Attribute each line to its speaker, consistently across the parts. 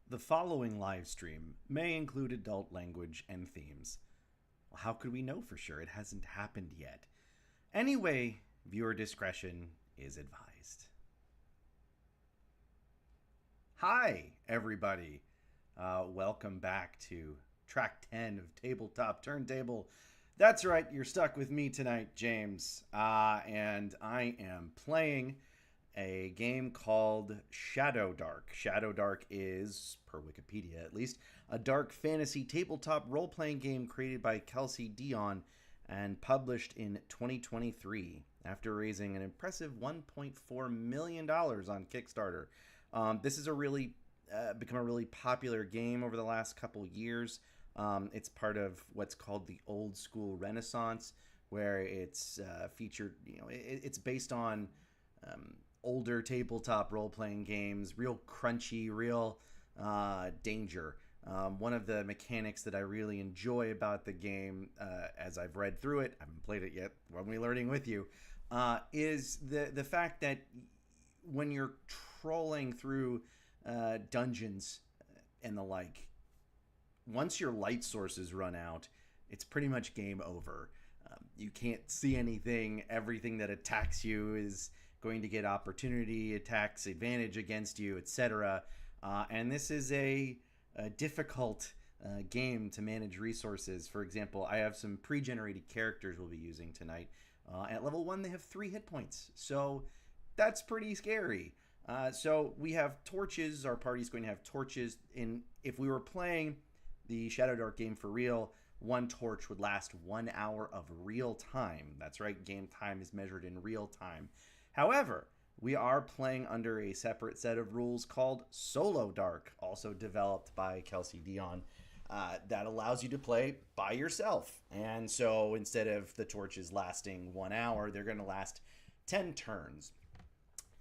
Speaker 1: The following live stream may include adult language and themes. Well, how could we know for sure? It hasn't happened yet. Anyway, viewer discretion is advised. Hi, everybody. Welcome back to track 10 of Tabletop Turntable. That's right, you're stuck with me tonight, James. And I am playing a game called Shadowdark. Shadowdark is, per Wikipedia at least, a dark fantasy tabletop role-playing game created by Kelsey Dionne and published in 2023 after raising an impressive $1.4 million on Kickstarter. This is become a really popular game over the last couple years. It's part of what's called the old school Renaissance, where it's featured. It's based on older tabletop role-playing games, real crunchy, real danger. One of the mechanics that I really enjoy about the game, as I've read through it, I haven't played it yet, when we're learning with you, is the fact that when you're trolling through dungeons and the like, once your light sources run out, it's pretty much game over. You can't see anything. Everything that attacks you is going to get opportunity attacks, advantage against you, etc. And this is a difficult game to manage resources. For example, I have some pre-generated characters we'll be using tonight. At level 1, they have 3 hit points. So that's pretty scary. So we have torches. Our party's going to have torches. If we were playing the Shadowdark game for real, one torch would last 1 hour of real time. That's right, game time is measured in real time. However, we are playing under a separate set of rules called Solodark, also developed by Kelsey Dionne, that allows you to play by yourself. And so instead of the torches lasting 1 hour, they're going to last 10 turns.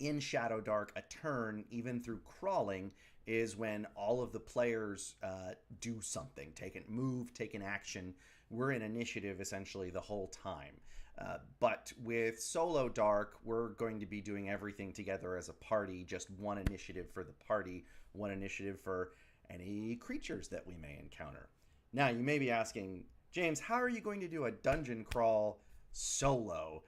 Speaker 1: In Shadowdark, a turn, even through crawling, is when all of the players do something, take an action. We're in initiative essentially the whole time. But with Solodark, we're going to be doing everything together as a party, just one initiative for the party, one initiative for any creatures that we may encounter. Now, you may be asking, James, how are you going to do a dungeon crawl solo?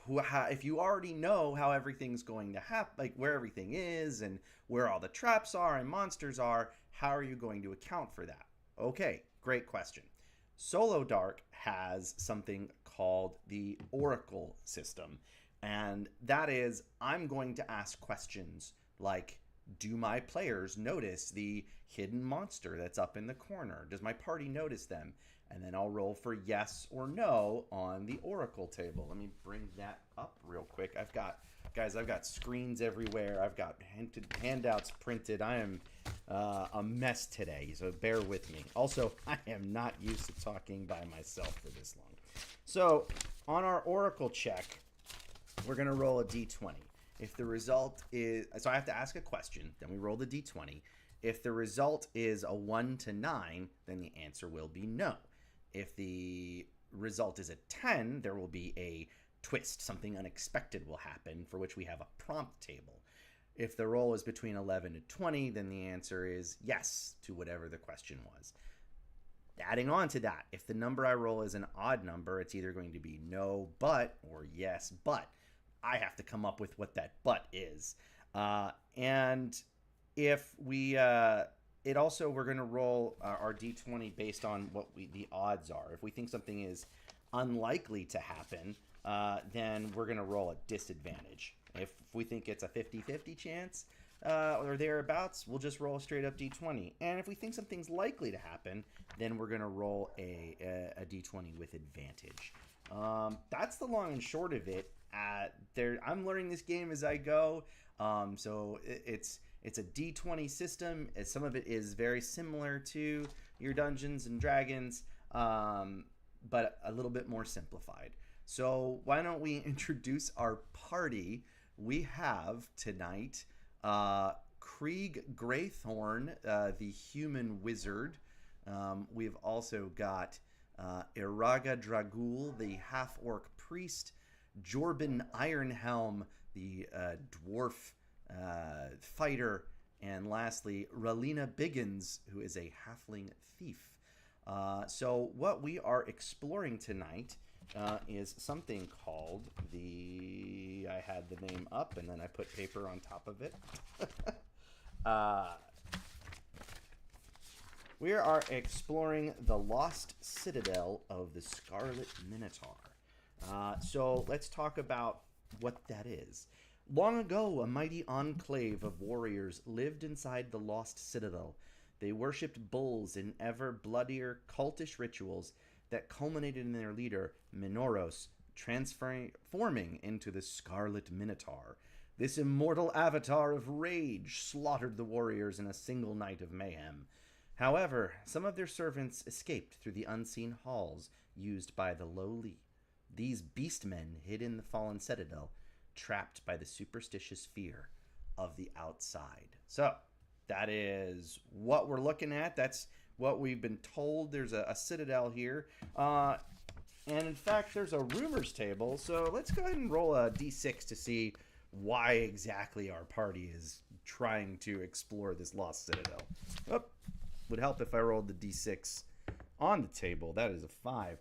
Speaker 1: If you already know how everything's going to happen, like where everything is and where all the traps are and monsters are, how are you going to account for that? Okay, great question. Solodark has something called the Oracle system, and that is, I'm going to ask questions like, do my players notice the hidden monster that's up in the corner? Does my party notice them? And then I'll roll for yes or no on the Oracle table. Let me bring that up real quick. I've got screens everywhere. I've got handouts printed. I am a mess today, so bear with me. Also, I am not used to talking by myself for this long. So on our Oracle check, we're going to roll a d20. If the result is, so I have to ask a question, then we roll the d20. If the result is a 1 to 9, then the answer will be no. If the result is a 10, there will be a twist. Something unexpected will happen, for which we have a prompt table. If the roll is between 11 to 20, then the answer is yes to whatever the question was. Adding on to that, if the number I roll is an odd number, it's either going to be no but or yes but. I have to come up with what that but is. And if we... we're going to roll our d20 based on what the odds are. If we think something is unlikely to happen, then we're going to roll a disadvantage. If we think it's a 50-50 chance or thereabouts, we'll just roll a straight up d20. And if we think something's likely to happen, then we're going to roll a d20 with advantage. That's the long and short of it. I'm learning this game as I go, so it's a D20 system. Some of it is very similar to your Dungeons and Dragons, but a little bit more simplified. So why don't we introduce our party? We have tonight Krieg Greythorn, the human wizard. We've also got Iraga Dragul, the half-orc priest. Jorben Ironhelm, the dwarf fighter, And lastly, Ralina Biggins, who is a halfling thief. So what we are exploring tonight is something called the... I had the name up and then I put paper on top of it. We are exploring the Lost Citadel of the Scarlet Minotaur. So let's talk about what that is. Long ago, a mighty enclave of warriors lived inside the Lost Citadel. They worshipped bulls in ever bloodier cultish rituals that culminated in their leader, Minoros, transforming into the Scarlet Minotaur. This immortal avatar of rage slaughtered the warriors in a single night of mayhem. However, some of their servants escaped through the unseen halls used by the lowly. These beastmen hid in the fallen citadel, trapped by the superstitious fear of the outside. So, that is what we're looking at. That's what we've been told. There's a citadel here. And in fact, there's a rumors table. So let's go ahead and roll a d6 to see why exactly our party is trying to explore this lost citadel. Oh, would help if I rolled the d6 on the table. That is a 5.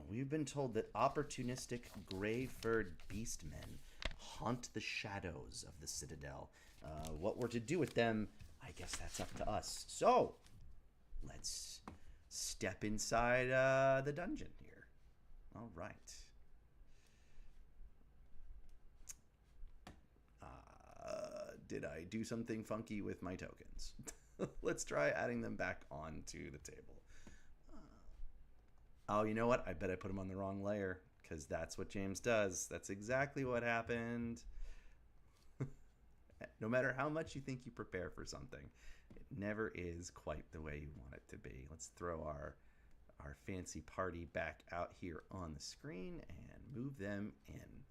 Speaker 1: We've been told that opportunistic gray-furred beastmen haunt the shadows of the citadel. What we're to do with them, I guess that's up to us. So, let's step inside the dungeon here. All right. Did I do something funky with my tokens? Let's try adding them back onto the table. Oh, you know what? I bet I put them on the wrong layer, because that's what James does. That's exactly what happened. No matter how much you think you prepare for something, it never is quite the way you want it to be. Let's throw our fancy party back out here on the screen and move them in.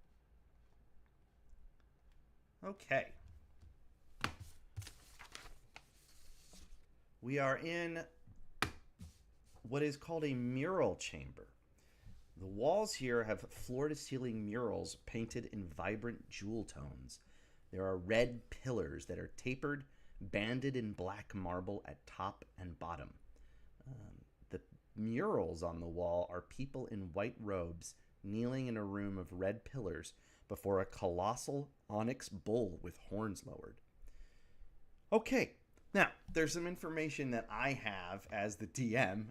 Speaker 1: Okay. We are in what is called a mural chamber. The walls here have floor-to-ceiling murals painted in vibrant jewel tones. There are red pillars that are tapered, banded in black marble at top and bottom. The murals on the wall are people in white robes kneeling in a room of red pillars before a colossal onyx bull with horns lowered. Okay, now there's some information that I have as the DM,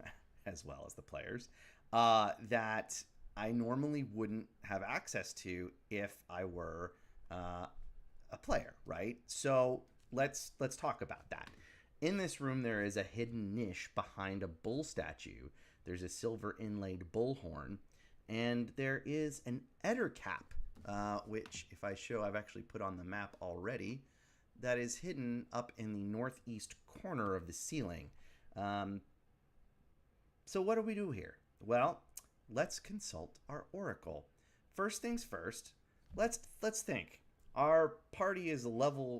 Speaker 1: as well as the players, that I normally wouldn't have access to if I were a player, right? So let's talk about that. In this room, there is a hidden niche behind a bull statue. There's a silver inlaid bullhorn, and there is an Eder cap, which, if I show, I've actually put on the map already, that is hidden up in the northeast corner of the ceiling. So what do we do here? Well, let's consult our oracle. First things first, let's think. Our party is a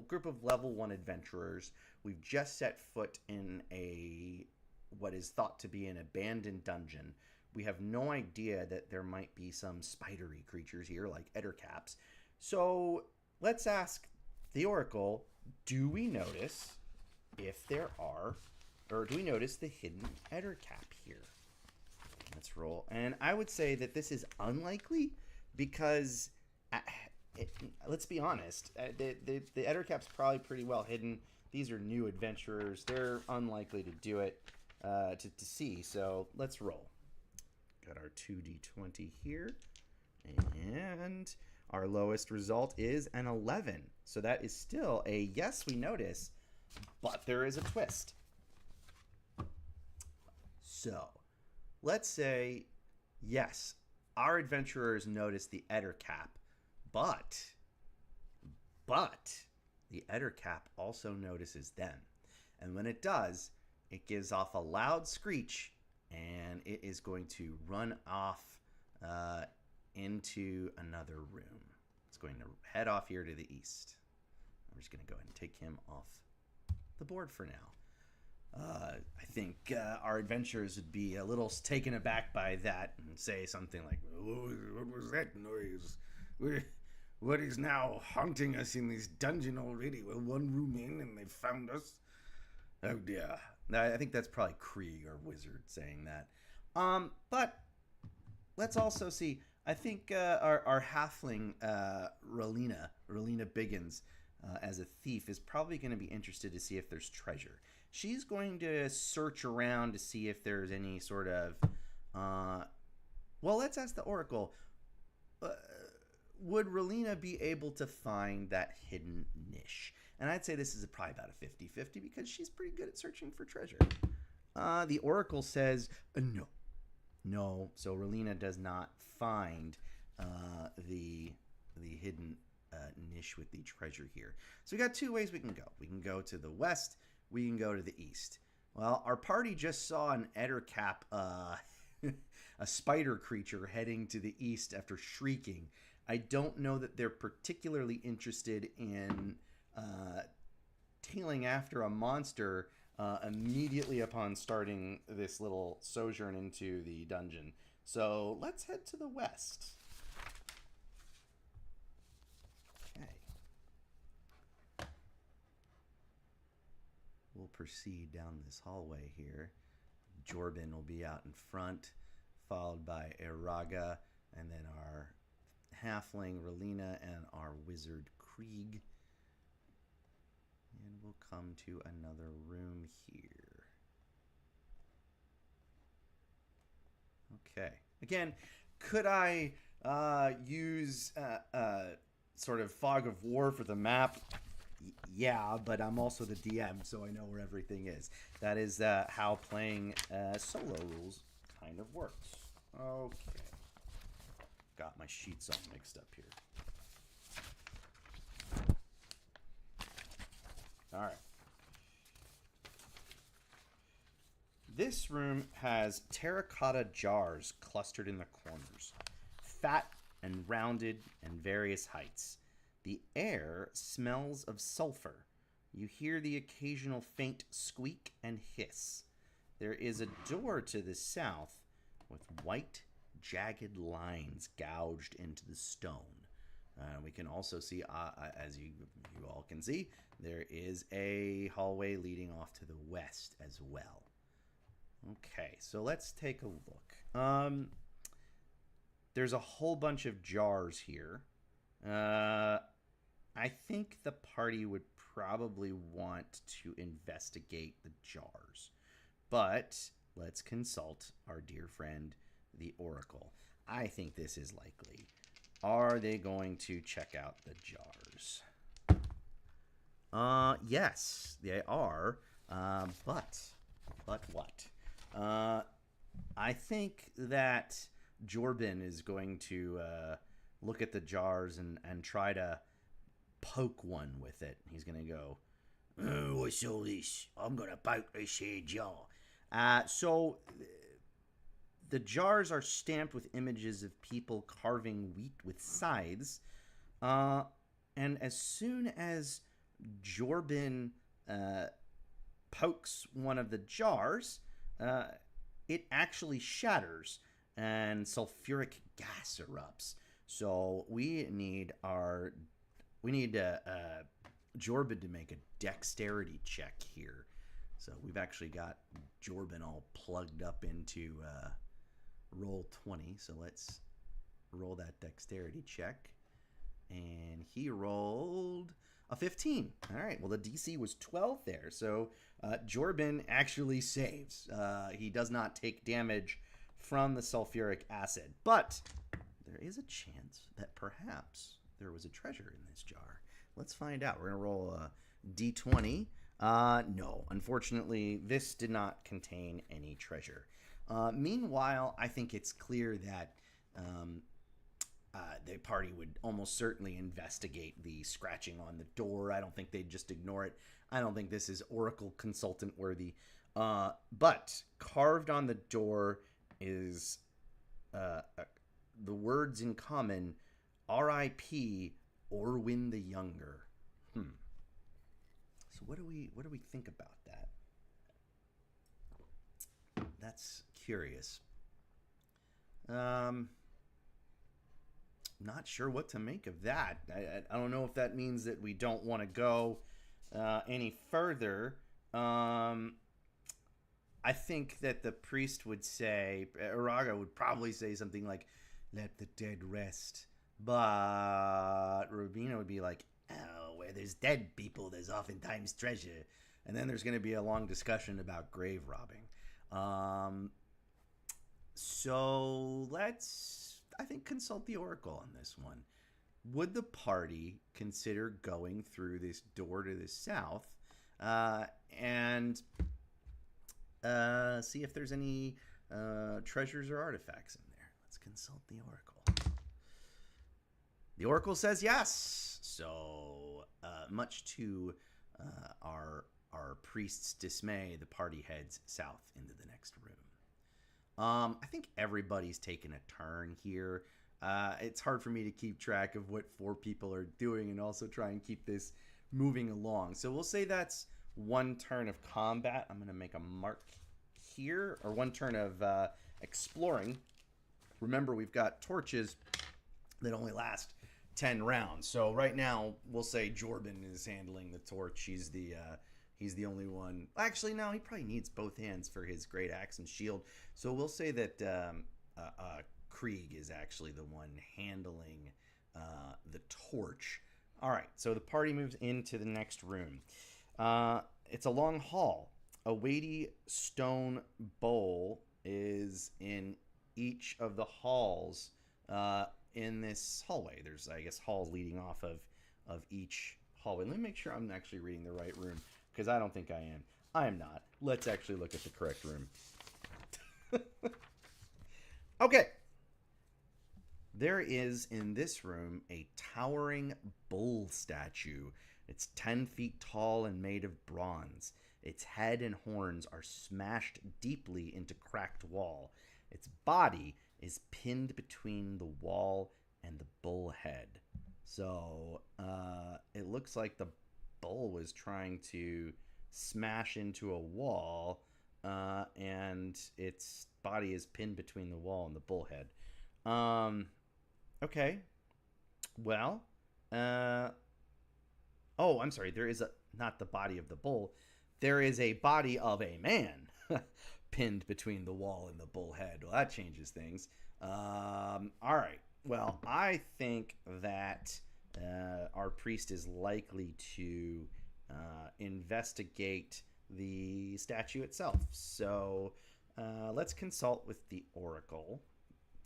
Speaker 1: group of level 1 adventurers. We've just set foot in what is thought to be an abandoned dungeon. We have no idea that there might be some spidery creatures here, like ettercaps. So let's ask the oracle, do we notice if there are, or do we notice the hidden ettercap here? Let's roll. And I would say that this is unlikely because... let's be honest, the ettercap's probably pretty well hidden. These are new adventurers. They're unlikely to do it to see. So let's roll. Got our 2d20 here. And our lowest result is an 11. So that is still a yes, we notice, but there is a twist. So let's say, yes, our adventurers notice the ettercap. But the ettercap also notices them. And when it does, it gives off a loud screech, and it is going to run off into another room. It's going to head off here to the east. I'm just going to go ahead and take him off the board for now. I think our adventurers would be a little taken aback by that and say something like, "What was that noise? what is now haunting us in this dungeon already? We're one room in and they found us. Oh dear. I think that's probably Krieg, our wizard, saying that. But let's also see. I think our halfling, Rolina Biggins, as a thief, is probably going to be interested to see if there's treasure. She's going to search around to see if there's any sort of... well, let's ask the Oracle. Would Rolina be able to find that hidden niche? And I'd say this is probably about a 50-50 because she's pretty good at searching for treasure. The Oracle says no. No, so Rolina does not find the hidden niche with the treasure here. So we got two ways we can go. We can go to the west. We can go to the east. Well, our party just saw an Ettercap, a spider creature heading to the east after shrieking. I don't know that they're particularly interested in tailing after a monster immediately upon starting this little sojourn into the dungeon. So let's head to the west. Okay. We'll proceed down this hallway here. Jorben will be out in front, followed by Eraga, and then our halfling Rolina and our wizard Krieg. And we'll come to another room here. Okay. Again, could I use sort of fog of war for the map? Yeah, but I'm also the DM, so I know where everything is. That is how playing solo rules kind of works. Okay. Got my sheets all mixed up here. All right. This room has terracotta jars clustered in the corners, fat and rounded and various heights. The air smells of sulfur. You hear the occasional faint squeak and hiss. There is a door to the south with white, jagged lines gouged into the stone. We can also see, as you all can see, there is a hallway leading off to the west as well. Okay, so let's take a look. There's a whole bunch of jars here. I think the party would probably want to investigate the jars. But let's consult our dear friend, the Oracle. I think this is likely. Are they going to check out the jars? Yes, they are. But what? I think that Jorben is going to look at the jars and try to poke one with it. He's going to go, oh, what's all this? I'm going to poke this here jar. So the jars are stamped with images of people carving wheat with scythes. And as soon as Jorben pokes one of the jars, it actually shatters and sulfuric gas erupts. So we need Jorben to make a dexterity check here. So we've actually got Jorben all plugged up into roll 20. So let's roll that dexterity check. And he rolled a 15. All right. Well, the DC was 12 there. So Jorben actually saves. He does not take damage from the sulfuric acid. But there is a chance that perhaps there was a treasure in this jar. Let's find out. We're going to roll a D20. No, unfortunately, this did not contain any treasure. Meanwhile, I think it's clear that the party would almost certainly investigate the scratching on the door. I don't think they'd just ignore it. I don't think this is Oracle consultant worthy. But carved on the door is the words in common, R.I.P. Orwin the Younger. So what do we think about that? That's curious. not sure what to make of that. I don't know if that means that we don't want to go any further. I think that the priest would say, Iraga would probably say something like, "Let the dead rest." But Rubina would be like, "Oh, where there's dead people, there's oftentimes treasure." And then there's going to be a long discussion about grave robbing. So let's, I think, consult the Oracle on this one. Would the party consider going through this door to the south and see if there's any treasures or artifacts in there? Let's consult the Oracle. The Oracle says yes. So, much to our priest's dismay, the party heads south into the next room. I think everybody's taken a turn here. It's hard for me to keep track of what 4 people are doing and also try and keep this moving along. So we'll say that's 1 turn of combat. I'm going to make a mark here, or 1 turn of exploring. Remember, we've got torches that only last 10 rounds. So right now, we'll say Jordan is handling the torch. He's the only one. Actually, no, he probably needs both hands for his great axe and shield. So we'll say that Krieg is actually the one handling the torch. All right, so the party moves into the next room. It's a long hall. A weighty stone bowl is in each of the halls in this hallway. There's, I guess, halls leading off of each hallway. Let me make sure I'm actually reading the right room, because I don't think I am. I am not. Let's actually look at the correct room. Okay. There is, in this room, a towering bull statue. It's 10 feet tall and made of bronze. Its head and horns are smashed deeply into cracked wall. Its body is pinned between the wall and the bull head. So, it looks like the bull was trying to smash into a wall, and its body is pinned between the wall and the bull head. Okay. Well, oh, I'm sorry. There is not the body of the bull. There is a body of a man pinned between the wall and the bull head. Well, that changes things. All right. Well, I think that our priest is likely to investigate the statue itself. So let's consult with the Oracle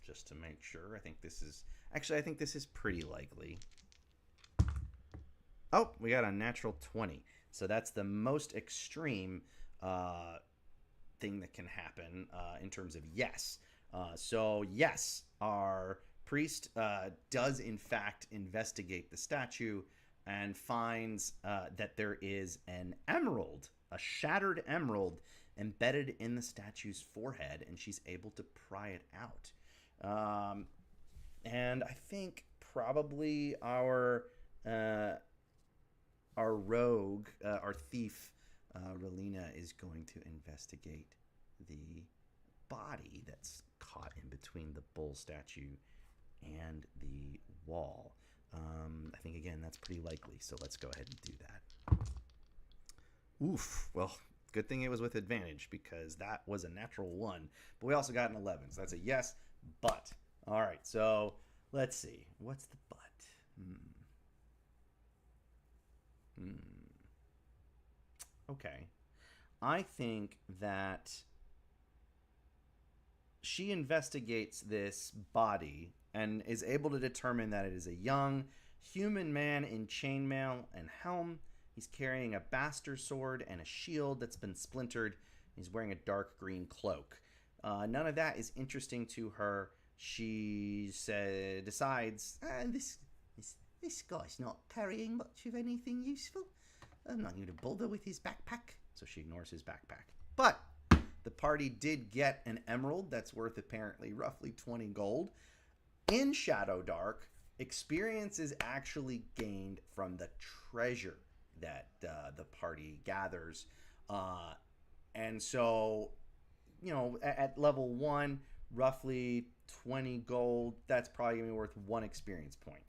Speaker 1: just to make sure. I think this is pretty likely. Oh, we got a natural 20. So that's the most extreme thing that can happen in terms of yes. So yes, our priest does in fact investigate the statue and finds that there is an emerald, a shattered emerald, embedded in the statue's forehead, and she's able to pry it out. And I think probably our rogue, our thief, Relina, is going to investigate the body that's caught in between the bull statue and the wall. I think, again, that's pretty likely, so let's go ahead and do that. Oof. Well, good thing it was with advantage, because that was a natural 1. But we also got an 11, so that's a yes, but. All right, so let's see. What's the but? Okay. I think that she investigates this body and is able to determine that it is a young human man in chainmail and helm. He's carrying a bastard sword and a shield that's been splintered. He's wearing a dark green cloak. None of that is interesting to her. She decides, this guy's not carrying much of anything useful. I'm not going to bother with his backpack. So she ignores his backpack. But the party did get an emerald that's worth apparently roughly 20 gold. In Shadowdark, experience is actually gained from the treasure that the party gathers. And so, at level 1, roughly 20 gold. That's probably going to be worth 1 experience point.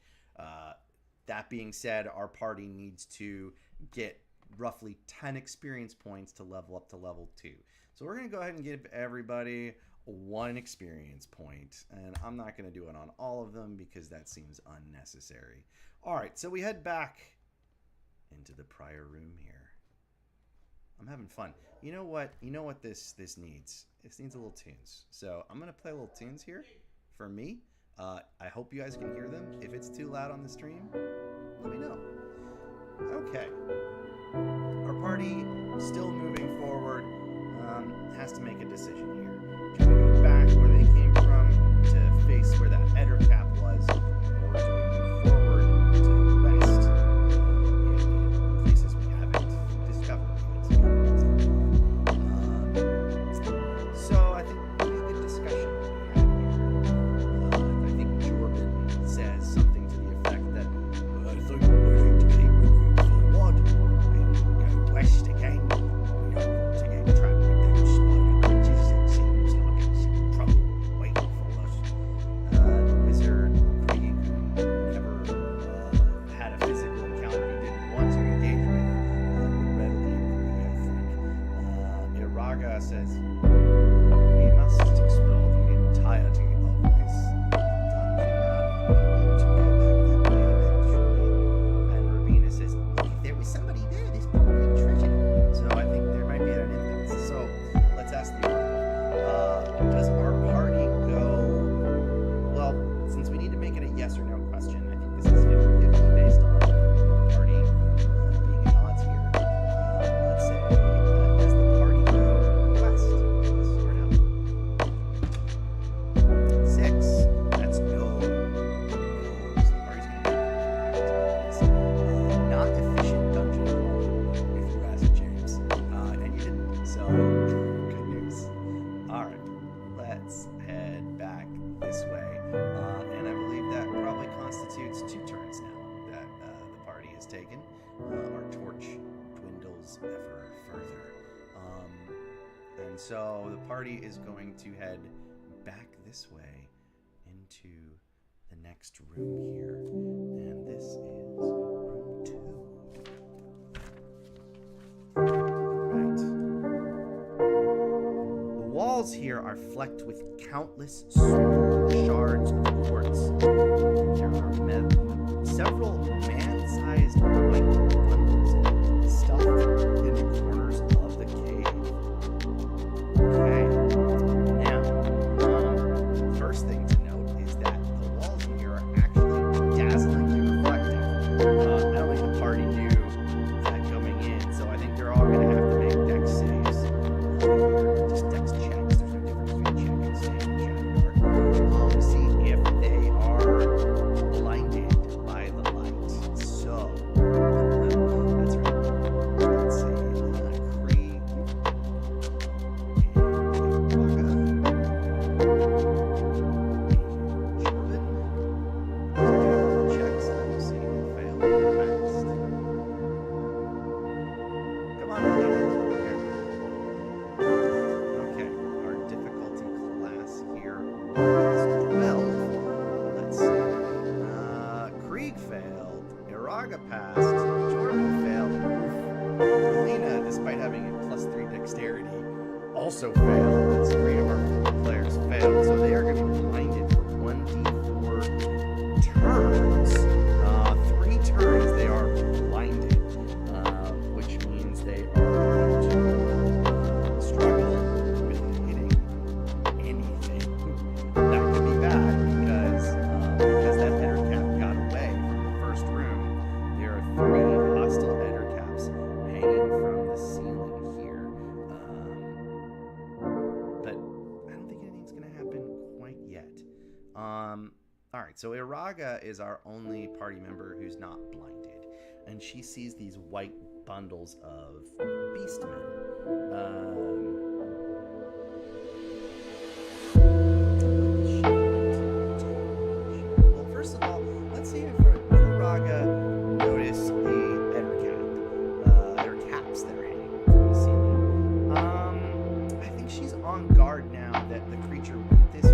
Speaker 1: That being said, our party needs to get roughly 10 experience points to level up to level 2. So we're going to go ahead and give everybody 1 experience point. And I'm not going to do it on all of them because that seems unnecessary. All right, so we head back into the prior room here. I'm having fun. You know what? This needs? This needs a little tunes. So I'm going to play a little tunes here for me. I hope you guys can hear them. If it's too loud on the stream, let me know. Okay. Our party, still moving forward, has to make a decision here. Should we go back where they came from to face where that Eder cap was, or do we move forward to the west in places we haven't discovered yet? So I think it was a good discussion we had here. I think Jordan says something to the effect that I think we need to keep moving forward and go west again. We don't want to get trapped with those spider creatures. It seems like it's some trouble waiting for us. The wizard, Krieg, who never had a physical encounter he didn't want to engage with, would readily agree, I think. Iraga says, we must explore the entirety of this dungeon. We need to go back that way eventually. And Rabina says, look, if there was somebody there, there's probably treasure. So I think there might be an influence. So let's ask the oracle. Does our party go... Well, since we need to make it a yes or no question, I think this is 50-50 based on the party being at odds here. Let's say, does the party go west? Yes or no? 6. That's no. No. So the party's going to go west. Not efficient dungeon crawl, if you ask James. And you didn't. So, good news. Alright. Let's head back this way. And I believe that probably constitutes 2 turns now that the party has taken. Our torch dwindles ever further. And so the party is going to head back this way into the next room here. And this is room 2. Right. The walls here are flecked with countless small shards of quartz. There are several man-sized white bundles stuffed in the corners of the cave. Okay. Now, first thing to note is that the walls here are actually dazzlingly reflective. I don't think the party knew that going in, so I think they're all going to have to make dex saves. Just dex checks. There's no difference between check and save in Shadowdark. See if they are blinded by the light. So, that's right. Let's see. Krieg and Jordan. Checks. We'll see who failed fast. Come on, Jordan. Okay, our difficulty class here was 12. Let's see. Krieg failed. Iraga passed. Jordan failed. Melina, despite having a +3 dexterity, also failed. That's 3 of our 4 players failed. So they are going to be blinded for 1d4 turns. 3 turns they are blinded, which means they are going to struggle with hitting anything. That could be bad because that Eder cap got away from the first room. There are 3 hostile Eder caps hanging from the ceiling here. But I don't think anything's going to happen quite yet. Alright, so Iraga is our only party member who's not blinded. And she sees these white bundles of beastmen. Well, first of all, let's see if Iraga noticed the Eder cap. There are caps that are hanging from the ceiling. I think she's on guard now that the creature went this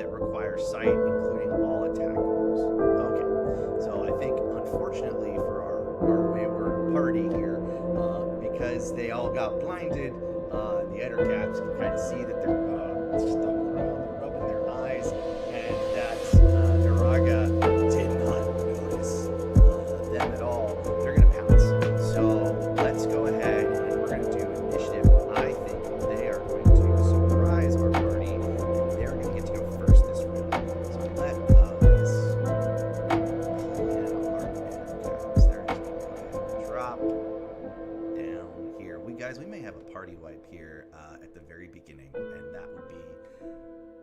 Speaker 1: that require sight, including all attack rolls. Okay, so I think unfortunately for our wayward party here, because they all got blinded, the Ettercaps can kind of see that they're stumbling around, they're rubbing their eyes, and that Iraga did not notice them at all. They're going to pounce. So let's go ahead and we're going to do initiative. I think they are going to surprise our party, and they're going to get to go first this round. So let us pull in our Ettercaps. They're just going to go ahead and drop down here. We may have a party wipe here at the very beginning, and that would be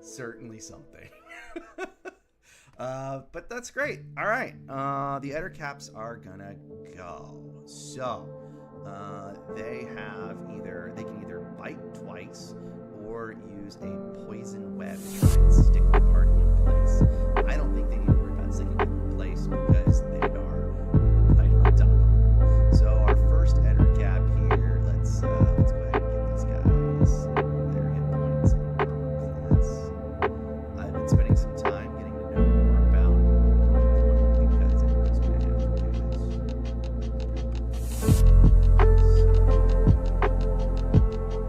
Speaker 1: certainly something. But that's great. All right, the Ettercaps are gonna go. So they can either bite twice or use a poison web to try and stick the party in place. I don't think they need to worry about sticking them in place because they are right on top of them. So our first Ettercap here, let's go ahead and get these guys their hit points and armor class. I've been spending some time getting to know more about one of the guys that knows going to have to do this. So,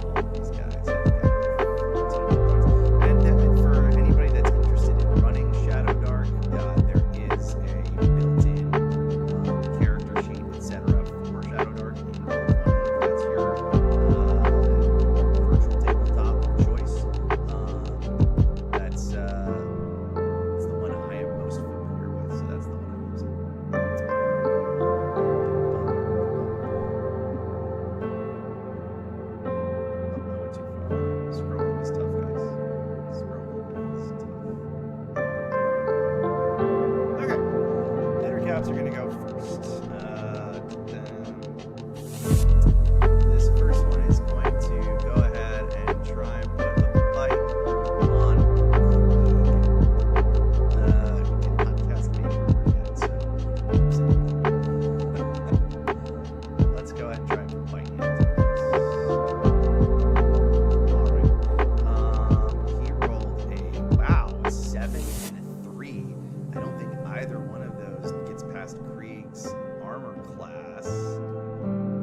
Speaker 1: all these guys have got 14 points. And for anybody that's interested in running Shadowdark, there is a built-in character sheet, etc. for Shadowdark in Roll20. That's your virtual tabletop of choice. That's the one I am most familiar with, so that's the one I'm using. I went too far. Scrolling is tough, guys. Scrolling is tough. Okay. Ettercaps are going to go first. This first one is going to go ahead and try and put a bite on who did not cast Makeover yet, so let's go ahead and try and put bite into this. Alright. He rolled a 7 and a 3. I don't think either one of those gets past Krieg's armor class.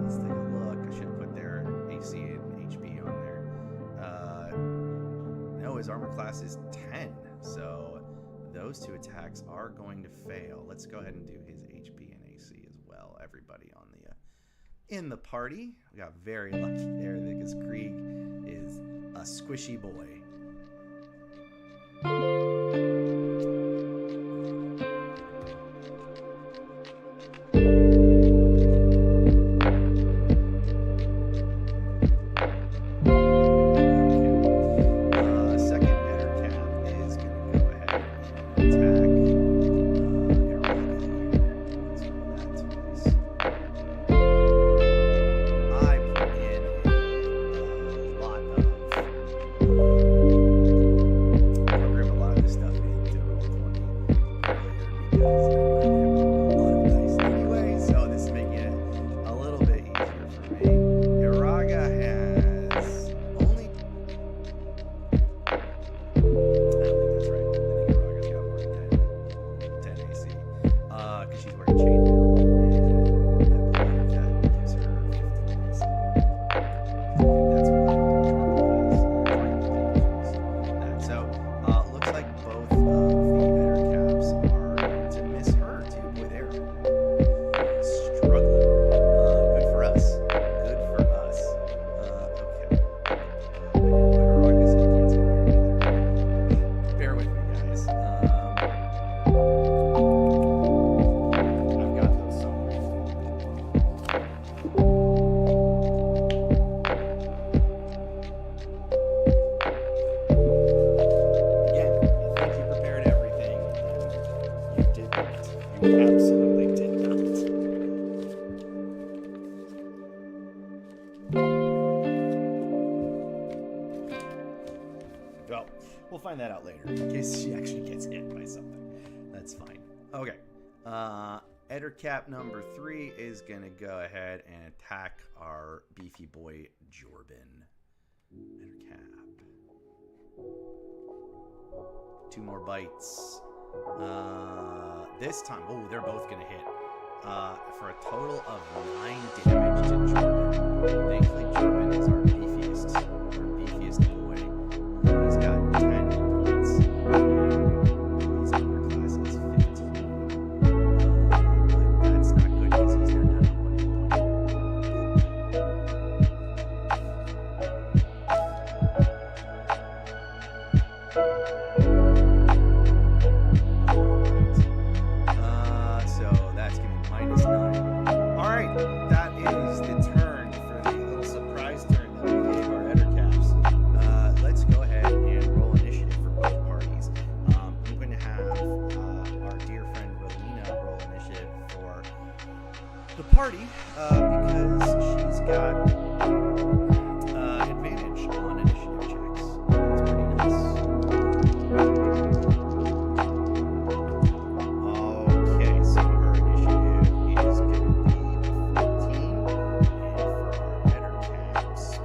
Speaker 1: Let's take a look. I should have put their AC and HP on there. No, his armor class is 10. So those two attacks are going to fail. Let's go ahead and do his HP and AC as well. Everybody on the in the party. We got very lucky there because Krieg is a squishy boy. Second Ettercap is going to go ahead and attack Iraga here. Let's roll that twice. I put in a lot of program a lot of this stuff into Roll20 earlier because I knew I didn't have a lot of dice anyway, so this is making it a little bit easier for me. Iraga has only. I don't think that's right. I think Iraga's got more than 10 AC. Because she's wearing chainmail, and I believe that gives her 15 AC. I think that's what that. So, looks like both of the Ettercaps are going to miss her too. Boy, they're struggling. Good for us. Good for us. Okay. I didn't put Iraga's hit points in here either. Bear with me, guys. I've got those somewhere. Again, I think you prepared everything. You did not. You absolutely did not. Well, we'll find that out later in case she actually gets hit by something. That's fine. Okay. Ettercap number 3 is going to go ahead and attack our beefy boy Jorbin. Ettercap. 2 more bites. This time, oh, they're both going to hit. For a total of 9 damage to Jordan. Thankfully, Jordan is our beefiest boy. He's got 10 hit points. His armor class is 15. But that's not good because he's there now. So that's going to be minus 9. All right, that is the turn for the little surprise turn that we gave our Ettercaps. Let's go ahead and roll initiative for both parties. I'm going to have our dear friend Rolina roll initiative for the party because she's got advantage on initiative checks. That's pretty nice. Okay, so her initiative is going to be 14, and for our Ettercaps,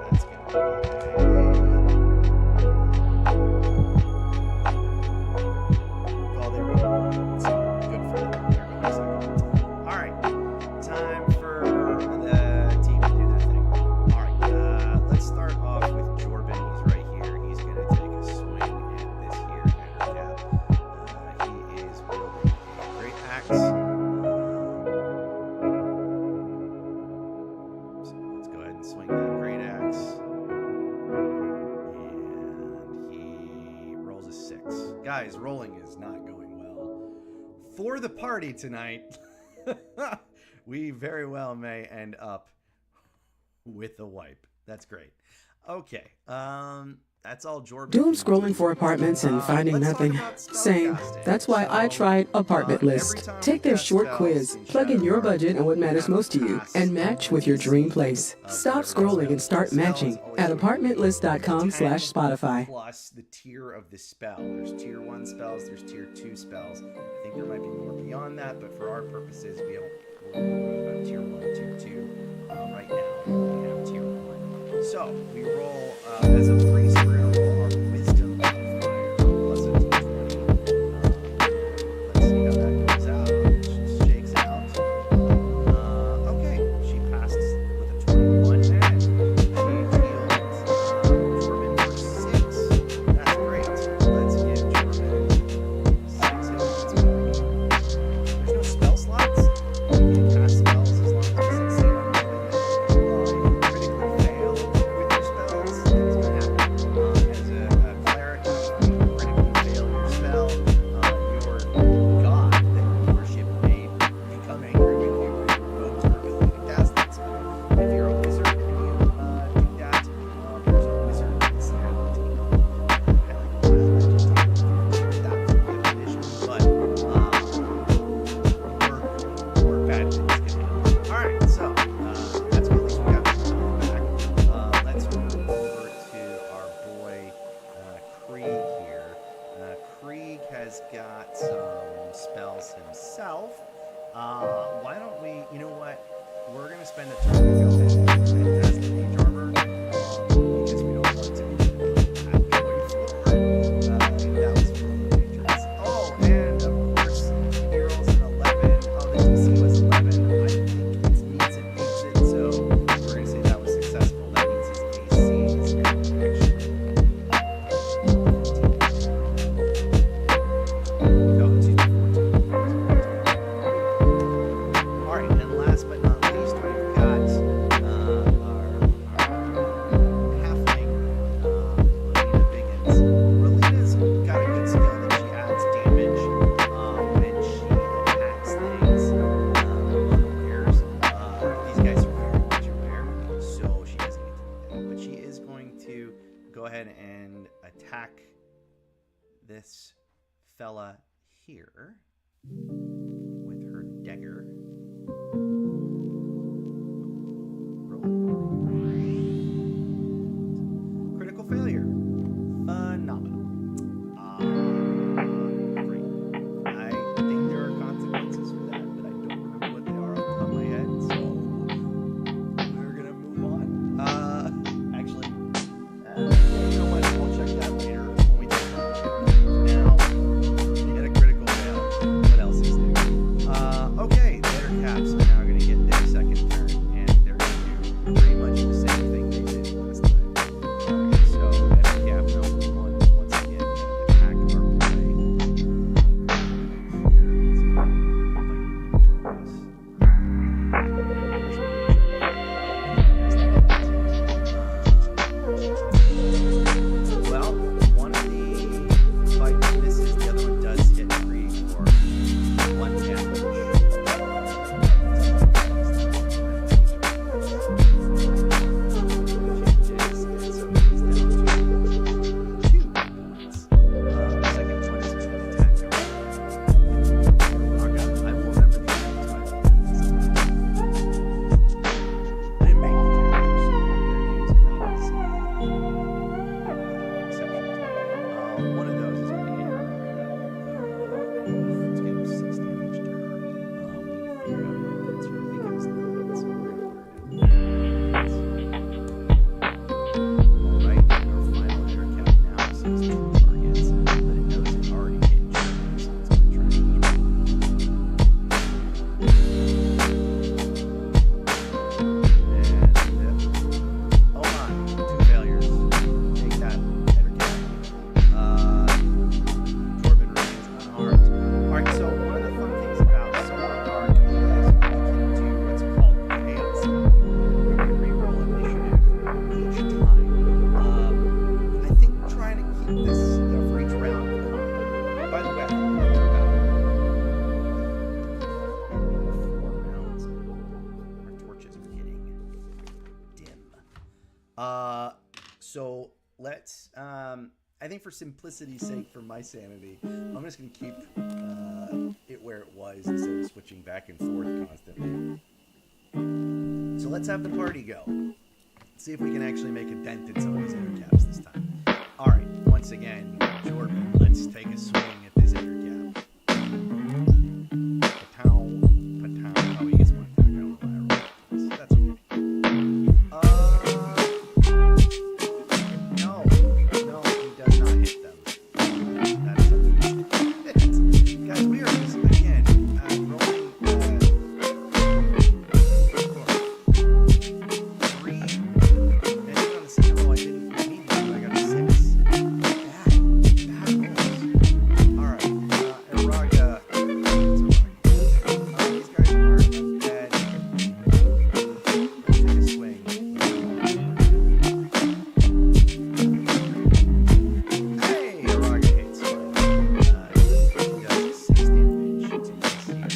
Speaker 1: that's going to be well, they rolled a 1, so good for them. They're going second. All right, time for the team to do their thing. All right, let's start off with Jordan. He's right here. He's going to take a swing at this here Ettercap. He is wielding a great axe. So let's go ahead and swing that great axe. And he rolls a 6. Guys, rolling is not going well for the party tonight. We very well may end up with a wipe. That's great. Okay. That's all Jordan.
Speaker 2: Doom scrolling for apartments and finding nothing. Same. That's why I tried Apartment List. Take their short quiz, plug in your budget and what matters most to you, and match with your dream place. Stop scrolling and start matching at apartmentlist.com/Spotify.
Speaker 1: Plus the tier of the spell. There's tier 1 spells, there's tier 2 spells. I think there might be more beyond that, but for our purposes, we'll about tier 1, tier 2. Right now, we have tier 1. So we roll as a priest. We're gonna roll our wisdom modifier plus a d20. Let's see how that goes out. She shakes out. Okay, she passed with a 21, and she healed Jordan for 6. That's great. Let's give Jordan 6 hit points back. There's no spell slots. You can cast spells as long as you succeed on them. You critically fail with your spells. It's gonna happen. As a cleric, you critically fail your spell. Your god that you worship may become angry with you and invoke your ability to cast that spell. If you're a wizard and you do that, there's a wizard inside the team. That could be a condition, but more bad things can happen. All right, so that's what we got back. Let's move over to our boy Krieg here. Krieg has got some spells himself. Why don't we, you know what? We're going to spend a turn to go ahead and cast the mage armor because we don't want to going forward. That was from the majors. Oh, and of course, he rolls an 11. Oh, the DC was 11. I think it meets it, so we're going to say that was successful. That means his AC is actually 15. No, excuse me, 14. All right, and last but not least, we've got our halfling, Rolina Biggins. Rolina's got a good skill that she adds damage when she attacks things unawares. These guys are very much aware, so she doesn't get to do that. But she is going to go ahead and attack this fella here with her dagger. Critical failure. Phenomenal. Great. I think there are consequences for that, but I don't remember what they are off the top of my head, so we're gonna move on. Actually, you know what? One of those is going to hit her. It's going to do 6 damage to her. We figured out the hits her. I think it was 9, so we're going to put her down. Alright, our final air cap now says 2 targets, but it knows it already hit Jordan, so it's going to try to oh my, 2 failures. Take that, air cap. Corbin remains unharmed. Alright, so one of the fun things about Solodark is we can do what's called chaos. We can reroll initiative each time. I think trying to keep this for each round of combat. By the way, I think we're about 4 rounds. Our torches are getting dim. So let's I think for simplicity's sake, for my sanity, I'm just going to keep it where it was instead of switching back and forth constantly. So let's have the party go. See if we can actually make a dent in some of these air caps this time. All right, once again, Jordan, let's take a swing at this air cap. Patow, patow. Oh, he gets one attack. I don't know why I rolled this. That's okay. No, he does not hit them. That's something. Guys, we are just, again, rolling 3. And then on the second roll, I didn't need one, but I got a 6. Bad rolls. All right, Eraga. These guys are undead. Let's take a swing. Hey, Eraga hits. He does 6 damage to this here.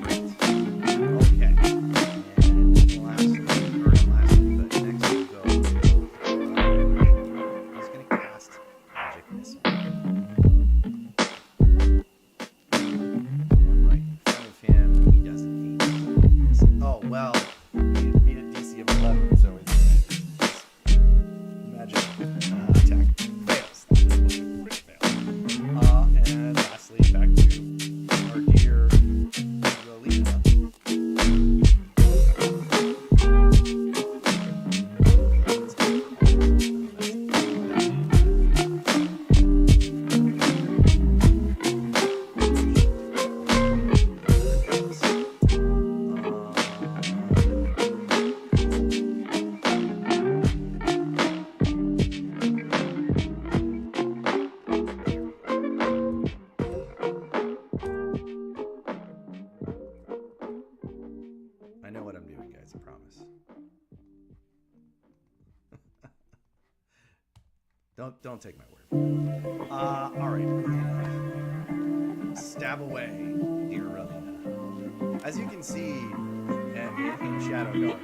Speaker 1: Great. Okay. And the last one, or not last one, but next we'll go to, he's going to cast Magic Missile. One right in front of him, he does an 8. Oh, well, he beat a DC of 11, so his magic attack fails. That's just what it fails. And lastly, back to our dear Lolita. I know what I'm doing, guys, I promise. Don't take my word. All right. Stab away, dear Rowena. As you can see in Shadowdark,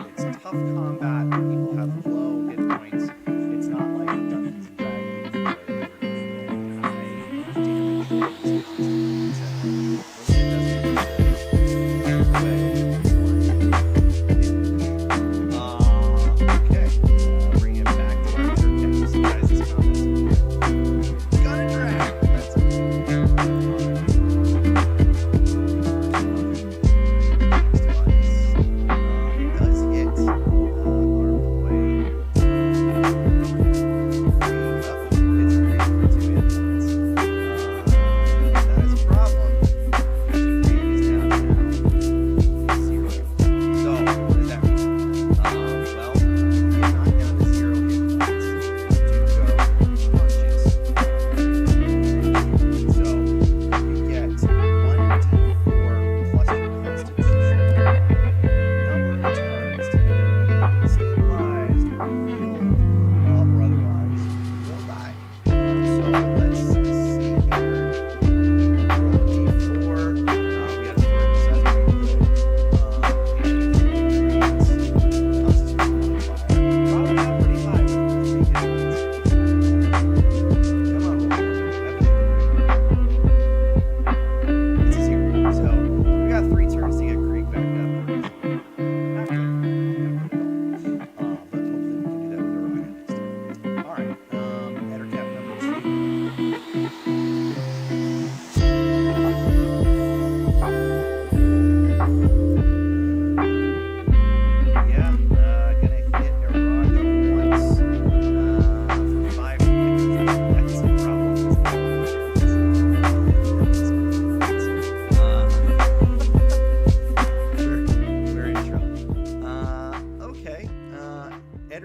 Speaker 1: it's tough combat. People have low hit points. It's not like Dungeons and Dragons where you're high damage okay. Bring it back to our caps. Guys, this comment. Got a drag. That's it. Next one. It does hit our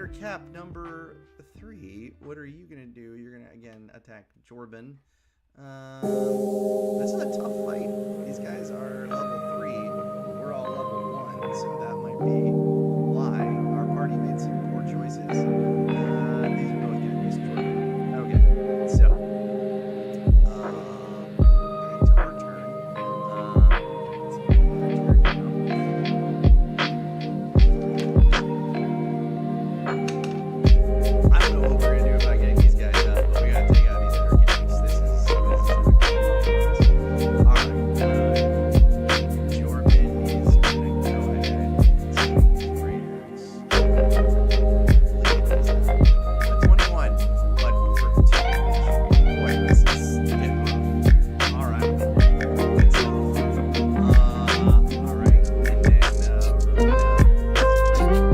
Speaker 1: Enter cap number 3. What are you gonna do? You're gonna again attack Jorben. This is a tough fight. These guys are level 3. We're all level 1, so that might be why our party made some poor choices. These are both gonna miss Jorben. Okay, so back to our turn. I don't know what we're gonna do about getting these guys up, but we gotta take out these interconnects. This is alright. Jordan is gonna go ahead and see Raiders. A 21, but for 2 damage. Boy, this is getting rough. Alright. Good stuff. Alright. And then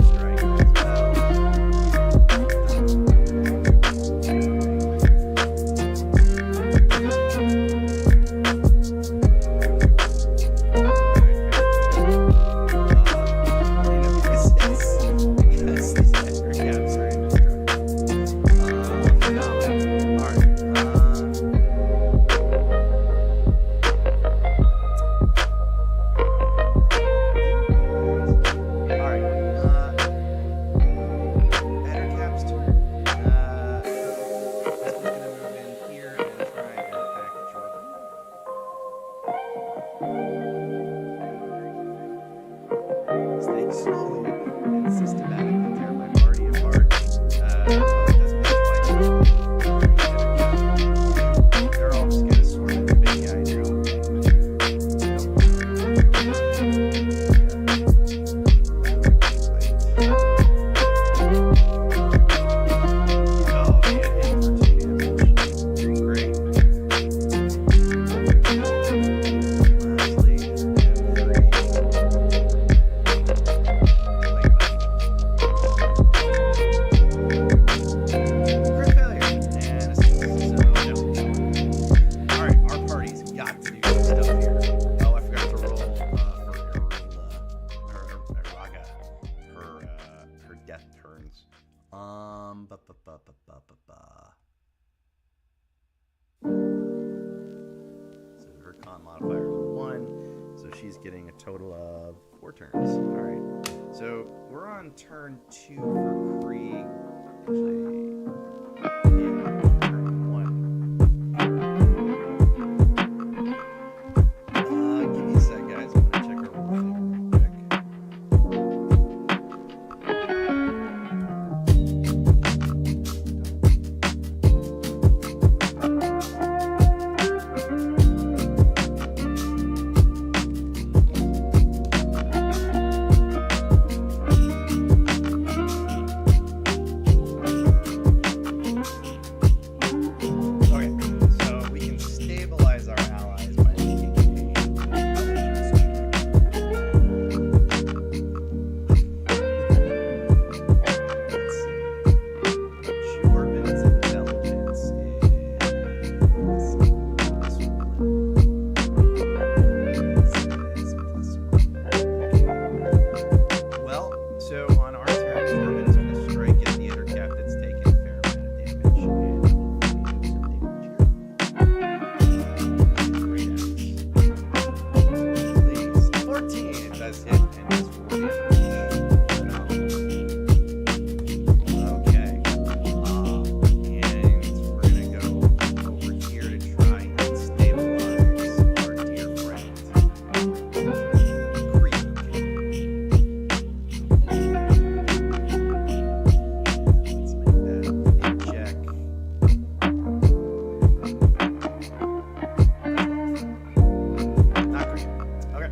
Speaker 1: strike as well. They slowly and systematically tear my party apart. They're all just gonna swarm the big guy now. Oh, he hit him for 2 damage. Great. Lastly, crit failure. And a 6, so no. Alright, our party's got to do some stuff here. Oh, I forgot to roll for Iraga, her death turns. So her con modifier is 1, so she's getting a total of 4 turns. Alright, so we're on turn 2 for Krieg. Actually, yeah, turn 1. Give me a sec, guys. I'm gonna check our roll thing real quick. Okay, so we can stabilize our allies by making let's see. Jordan's intelligence is +1. Well, so on our turn, Jordan is going to strike at the intercap that's taken a fair amount of damage, and hopefully do some damage here. Great axe. Please. 14 does hit and does 4 damage. Okay. And we're going to go over here to try and stabilize our dear friend, Krieg. Let's make that a check. Not great. Okay.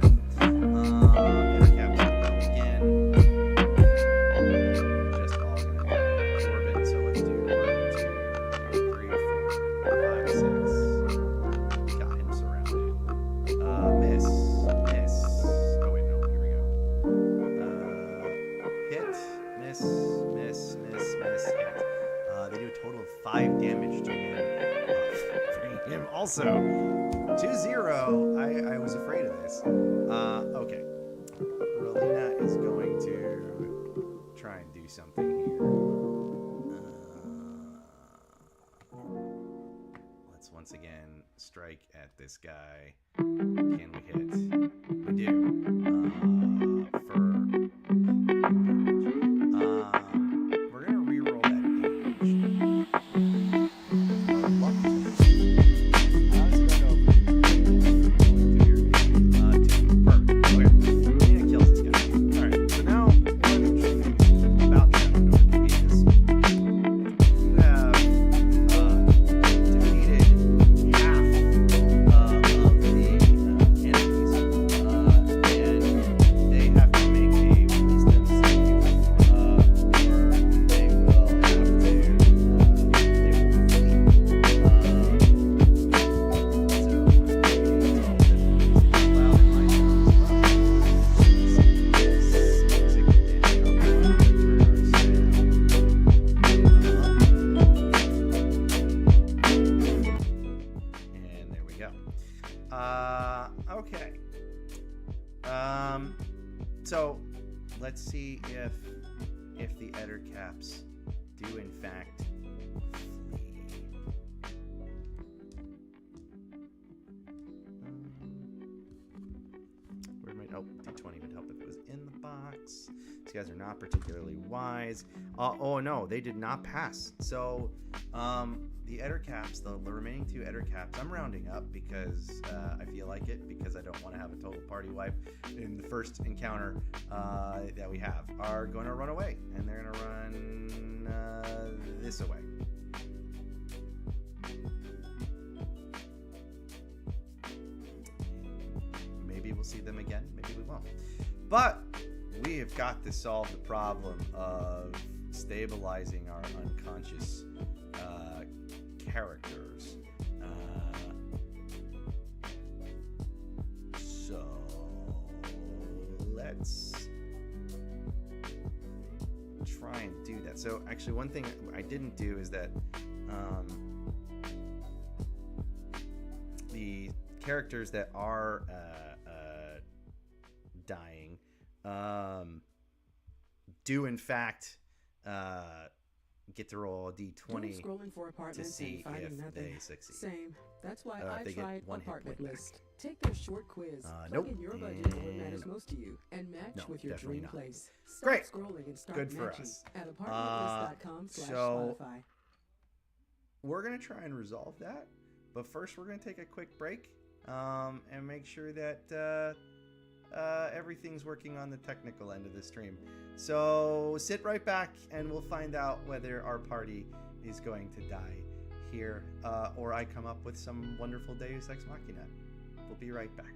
Speaker 1: Intercaps again. Just all gonna Corbin, so let's do 1, 2, 3, 4, 5, 6. Got him surrounded. Miss. Oh wait, no, here we go. Hit, miss, hit. They do a total of 5 damage to him. Bringing him also 2-0. I was afraid of this. Okay. Rolina is going to try and do something here. once again strike at this guy. Can we hit? We do. We're gonna reroll that damage. Our luck okay. So let's see if the Ettercaps do in fact flee. Where might D20 would help if it was in the box. These guys are not particularly wise. Oh no, they did not pass. So the Ettercaps, the remaining 2 Ettercaps, I'm rounding up because I feel like it, because I don't want to have a total party wipe in the first encounter that we have, are going to run away, and they're going to run this away. Maybe we'll see them again, maybe we won't. But we have got to solve the problem of stabilizing our unconscious characters. So let's try and do that. So actually, one thing I didn't do is that the characters that are dying do in fact get to roll a d20
Speaker 2: scrolling for
Speaker 1: to see if
Speaker 2: nothing.
Speaker 1: they succeed.
Speaker 2: Same. That's why I
Speaker 1: they
Speaker 2: tried
Speaker 1: get 1 hit
Speaker 2: apartment
Speaker 1: point
Speaker 2: list. Take their short quiz.
Speaker 1: Nope.
Speaker 2: In your budget and what matters most to you, and match with your dream
Speaker 1: not.
Speaker 2: place. Stop
Speaker 1: Great.
Speaker 2: Scrolling and start
Speaker 1: Good for
Speaker 2: matching
Speaker 1: us.
Speaker 2: at apartmentlist.com/Spotify.
Speaker 1: So we're gonna try and resolve that, but first we're gonna take a quick break and make sure that everything's working on the technical end of the stream. So sit right back and we'll find out whether our party is going to die here or I come up with some wonderful Deus Ex Machina. We'll be right back.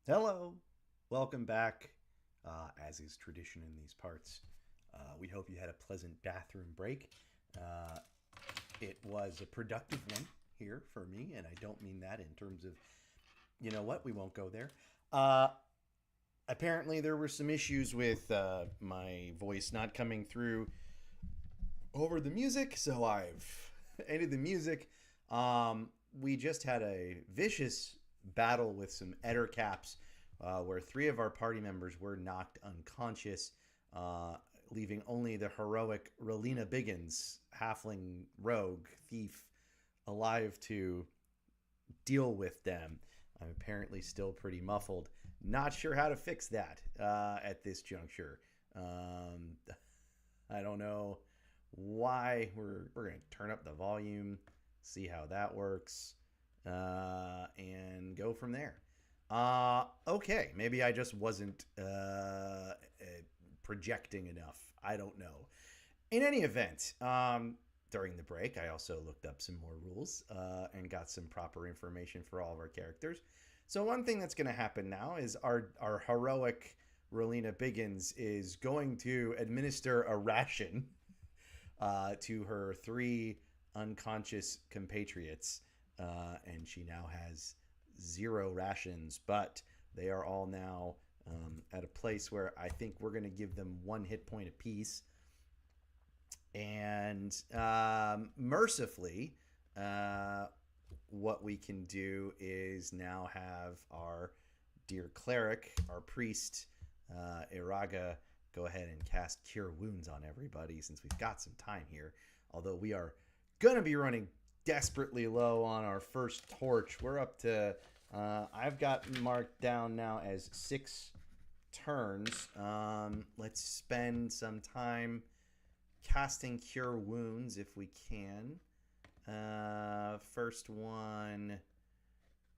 Speaker 1: Hello, welcome back. As is tradition in these parts, we hope you had a pleasant bathroom break. Uh, it was a productive one here for me, and I don't mean that in terms of, you know what, we won't go there. Uh, Apparently, there were some issues with my voice not coming through over the music, so I've ended the music. We just had a vicious battle with some Eder caps where three of our party members were knocked unconscious, uh, leaving only the heroic Relina Biggins, halfling rogue thief, alive to deal with them. I'm apparently still pretty muffled. Not sure how to fix that at this juncture. I don't know why. We're going to turn up the volume, see how that works, and go from there. Okay, maybe I just wasn't projecting enough. I don't know. In any event, during the break, I also looked up some more rules and got some proper information for all of our characters. So one thing that's going to happen now is our heroic Rolina Biggins is going to administer a ration to her three unconscious compatriots, and she now has 0 rations, but they are all now at a place where I think we're going to give them 1 hit point apiece. And mercifully, what we can do is now have our dear cleric, our priest, Iraga, go ahead and cast Cure Wounds on everybody since we've got some time here. Although we are going to be running desperately low on our first torch. We're up to, I've got marked down now as 6 turns. Let's spend some time casting Cure Wounds if we can. First one.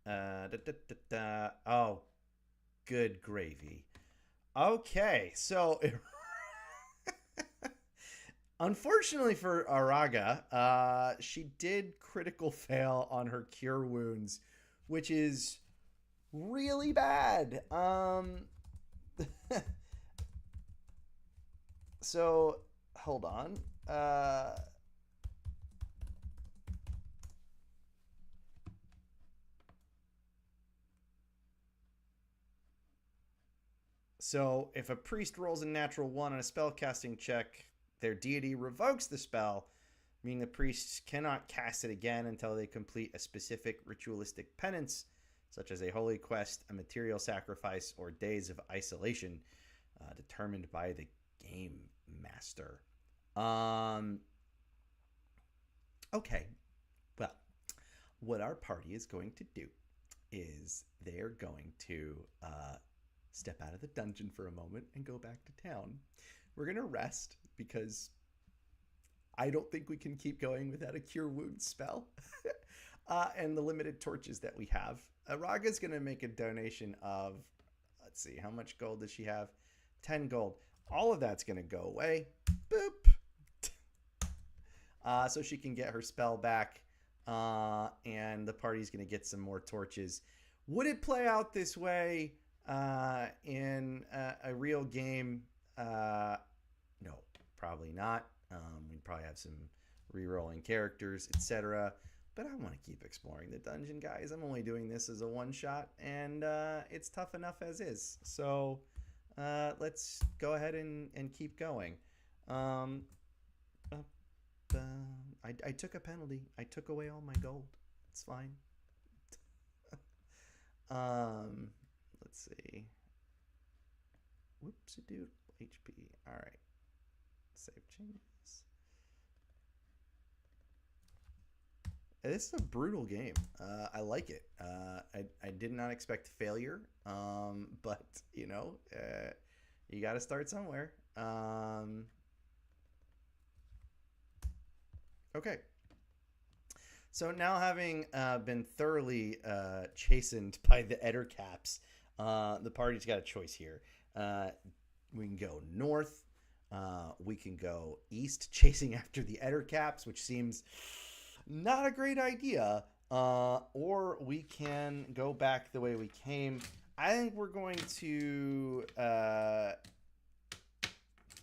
Speaker 1: Oh, good gravy. Okay, so unfortunately for Araga, she did critical fail on her Cure Wounds, which is really bad. So hold on. So if a priest rolls a natural 1 on a spellcasting check, their deity revokes the spell, meaning the priests cannot cast it again until they complete a specific ritualistic penance, such as a holy quest, a material sacrifice, or days of isolation, determined by the game master. Okay, well, what our party is going to do is they're going to step out of the dungeon for a moment and go back to town. We're going to rest because I don't think we can keep going without a Cure Wounds spell and the limited torches that we have. Raga's going to make a donation of, let's see, how much gold does she have? 10 gold. All of that's going to go away. Boop. So she can get her spell back, and the party's going to get some more torches. Would it play out this way in a real game? No, probably not. We'd probably have some re-rolling characters, etc. But I want to keep exploring the dungeon, guys. I'm only doing this as a one-shot, and it's tough enough as is. So let's go ahead and keep going. I took a penalty. I took away all my gold. It's fine. Let's see. Whoopsie-doodle. HP. All right. Save changes. This is a brutal game. I like it. I did not expect failure. But you know, you got to start somewhere. Okay. So now having been thoroughly chastened by the Eder caps, the party's got a choice here. We can go north. We can go east, chasing after the Eder caps, which seems not a great idea. Or we can go back the way we came. I think we're going to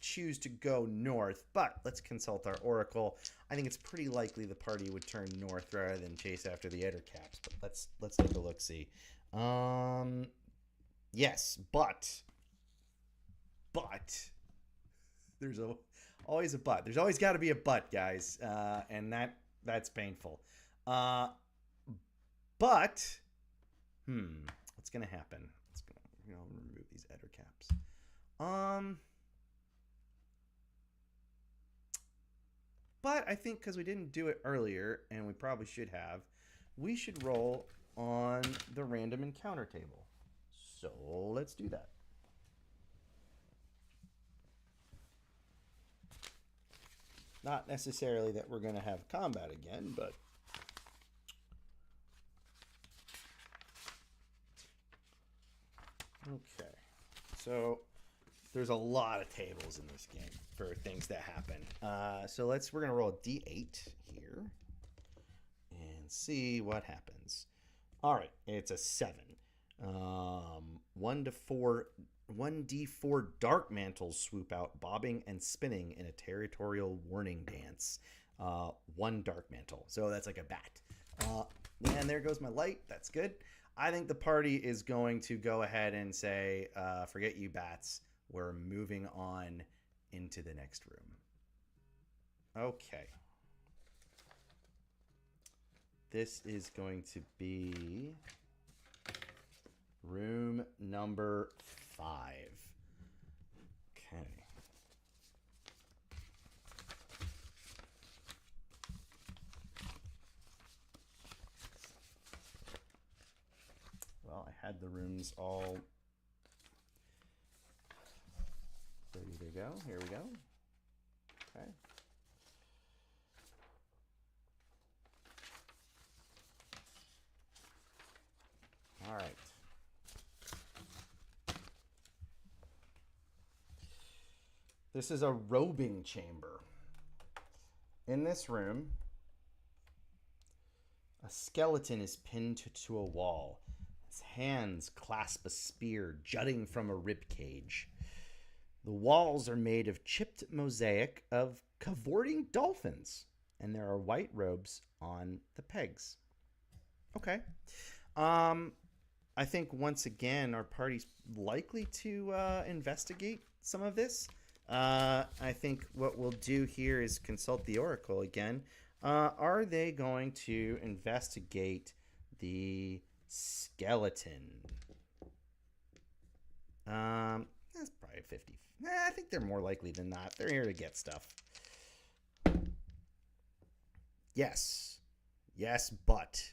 Speaker 1: choose to go north, but let's consult our oracle. I think it's pretty likely the party would turn north rather than chase after the Ettercaps, but let's take a look-see. Yes, but there's always a but. There's always got to be a but, guys, and that's painful. But what's gonna happen? Remove these Ettercaps. But I think because we didn't do it earlier, and we probably should have, we should roll on the random encounter table. So let's do that. Not necessarily that we're going to have combat again, but okay. So there's a lot of tables in this game for things that happen. So we're going to roll a d8 here and see what happens. All right, it's a 7. 1d4 dark mantles swoop out, bobbing and spinning in a territorial warning dance. 1 dark mantle. So that's like a bat. And there goes my light. That's good. I think the party is going to go ahead and say, forget you bats. We're moving on into the next room. Okay. This is going to be room number 5. Okay. Well, I had the rooms all ready to go. Here we go. Okay. All right. This is a robing chamber. In this room, a skeleton is pinned to a wall. His hands clasp a spear jutting from a rib cage. The walls are made of chipped mosaic of cavorting dolphins, and there are white robes on the pegs. Okay. I think once again our party's likely to investigate some of this. I think what we'll do here is consult the oracle again. Are they going to investigate the skeleton? That's probably 50. I think they're more likely than not. They're here to get stuff. Yes, but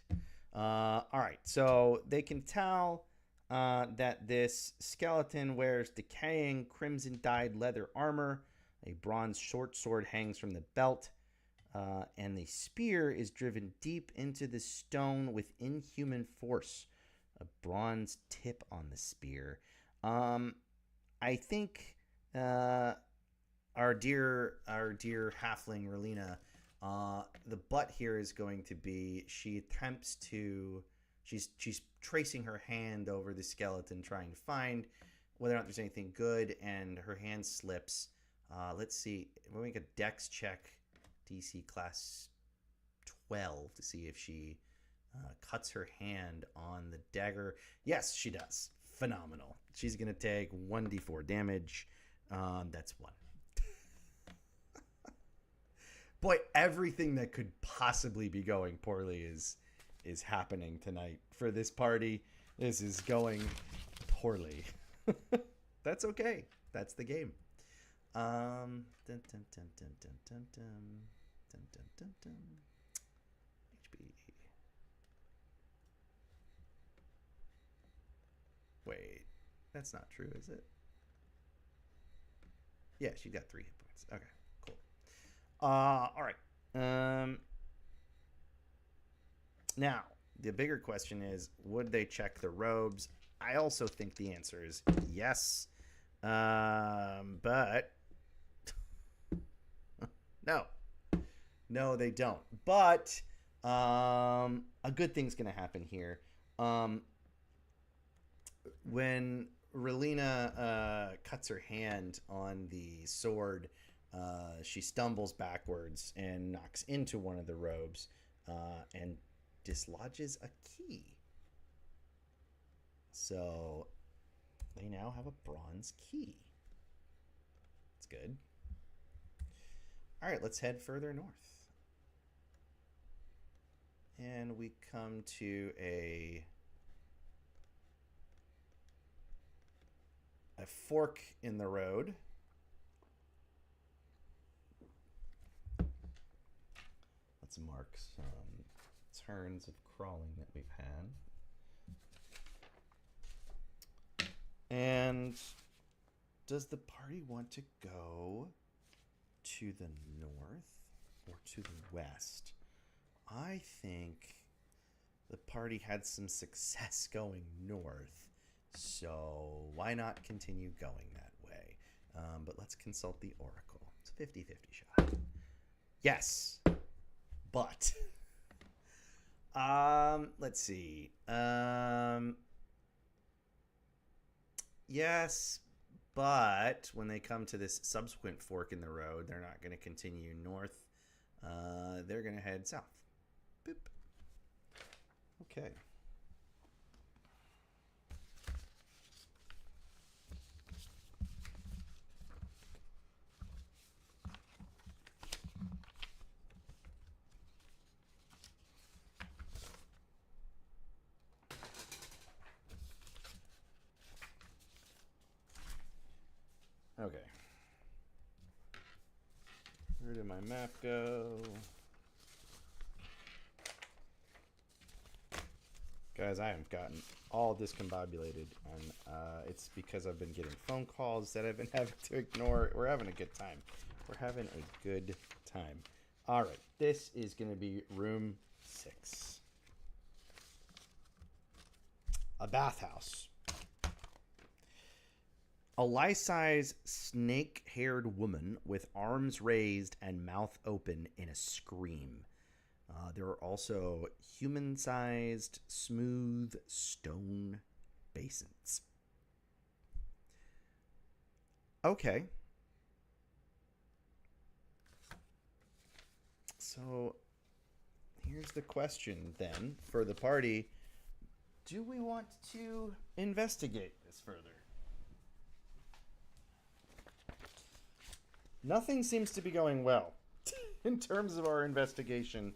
Speaker 1: all right. So they can tell that this skeleton wears decaying crimson-dyed leather armor. A bronze short sword hangs from the belt, and the spear is driven deep into the stone with inhuman force. A bronze tip on the spear. I think our dear halfling Relina, the butt here is going to be she's tracing her hand over the skeleton, trying to find whether or not there's anything good, and her hand slips. Let's see. We'll make a dex check, DC class 12, to see if she cuts her hand on the dagger. Yes, she does. Phenomenal. She's going to take 1d4 damage. That's 1. Boy, everything that could possibly be going poorly is happening tonight for this party. This is going poorly. That's okay. That's the game. HP. Wait, that's not true, is it? Yeah, she got 3 hit points. Okay, cool. All right. Now, the bigger question is, would they check the robes? I also think the answer is yes. But no, they don't. But a good thing's going to happen here. when Relina cuts her hand on the sword, she stumbles backwards and knocks into one of the robes and dislodges a key. So they now have a bronze key. That's good. All right, let's head further north. And we come to a fork in the road. Let's mark some turns of crawling that we've had. And does the party want to go to the north or to the west? I think the party had some success going north, so why not continue going that way? But let's consult the oracle. It's a 50-50 shot. Yes, but let's see. Yes, but when they come to this subsequent fork in the road, they're not going to continue north. They're going to head south. Boop. Okay. Okay. Where did my map go? Guys, I have gotten all discombobulated, and it's because I've been getting phone calls that I've been having to ignore. We're having a good time. We're having a good time. All right, this is going to be room 6. A bathhouse. A life-size snake-haired woman with arms raised and mouth open in a scream. There are also human-sized, smooth stone basins. Okay. So, here's the question then for the party. Do we want to investigate this further? Nothing seems to be going well in terms of our investigation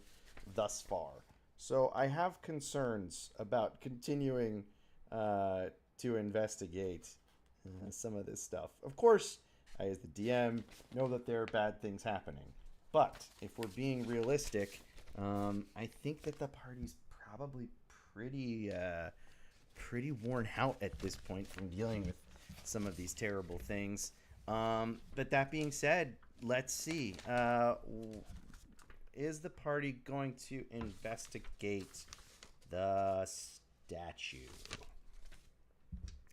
Speaker 1: thus far. So I have concerns about continuing to investigate some of this stuff. Of course, I, as the DM, know that there are bad things happening. But if we're being realistic, I think that the party's probably pretty worn out at this point from dealing with some of these terrible things. But that being said, let's see. Is the party going to investigate the statue?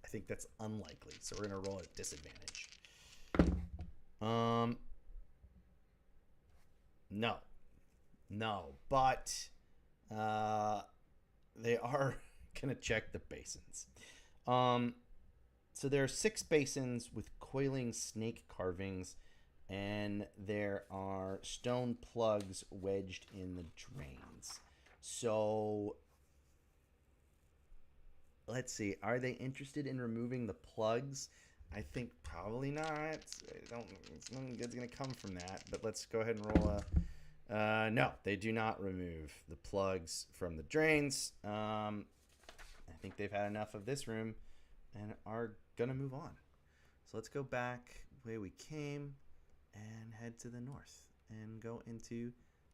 Speaker 1: I think that's unlikely, so we're going to roll at disadvantage. No, but they are going to check the basins. So there are 6 basins with coiling snake carvings, and there are stone plugs wedged in the drains. So let's see. Are they interested in removing the plugs? I think probably not. Nothing good's going to come from that. But let's go ahead and roll a... no, they do not remove the plugs from the drains. I think they've had enough of this room and are going to move on. So let's go back the way we came and head to the north and go into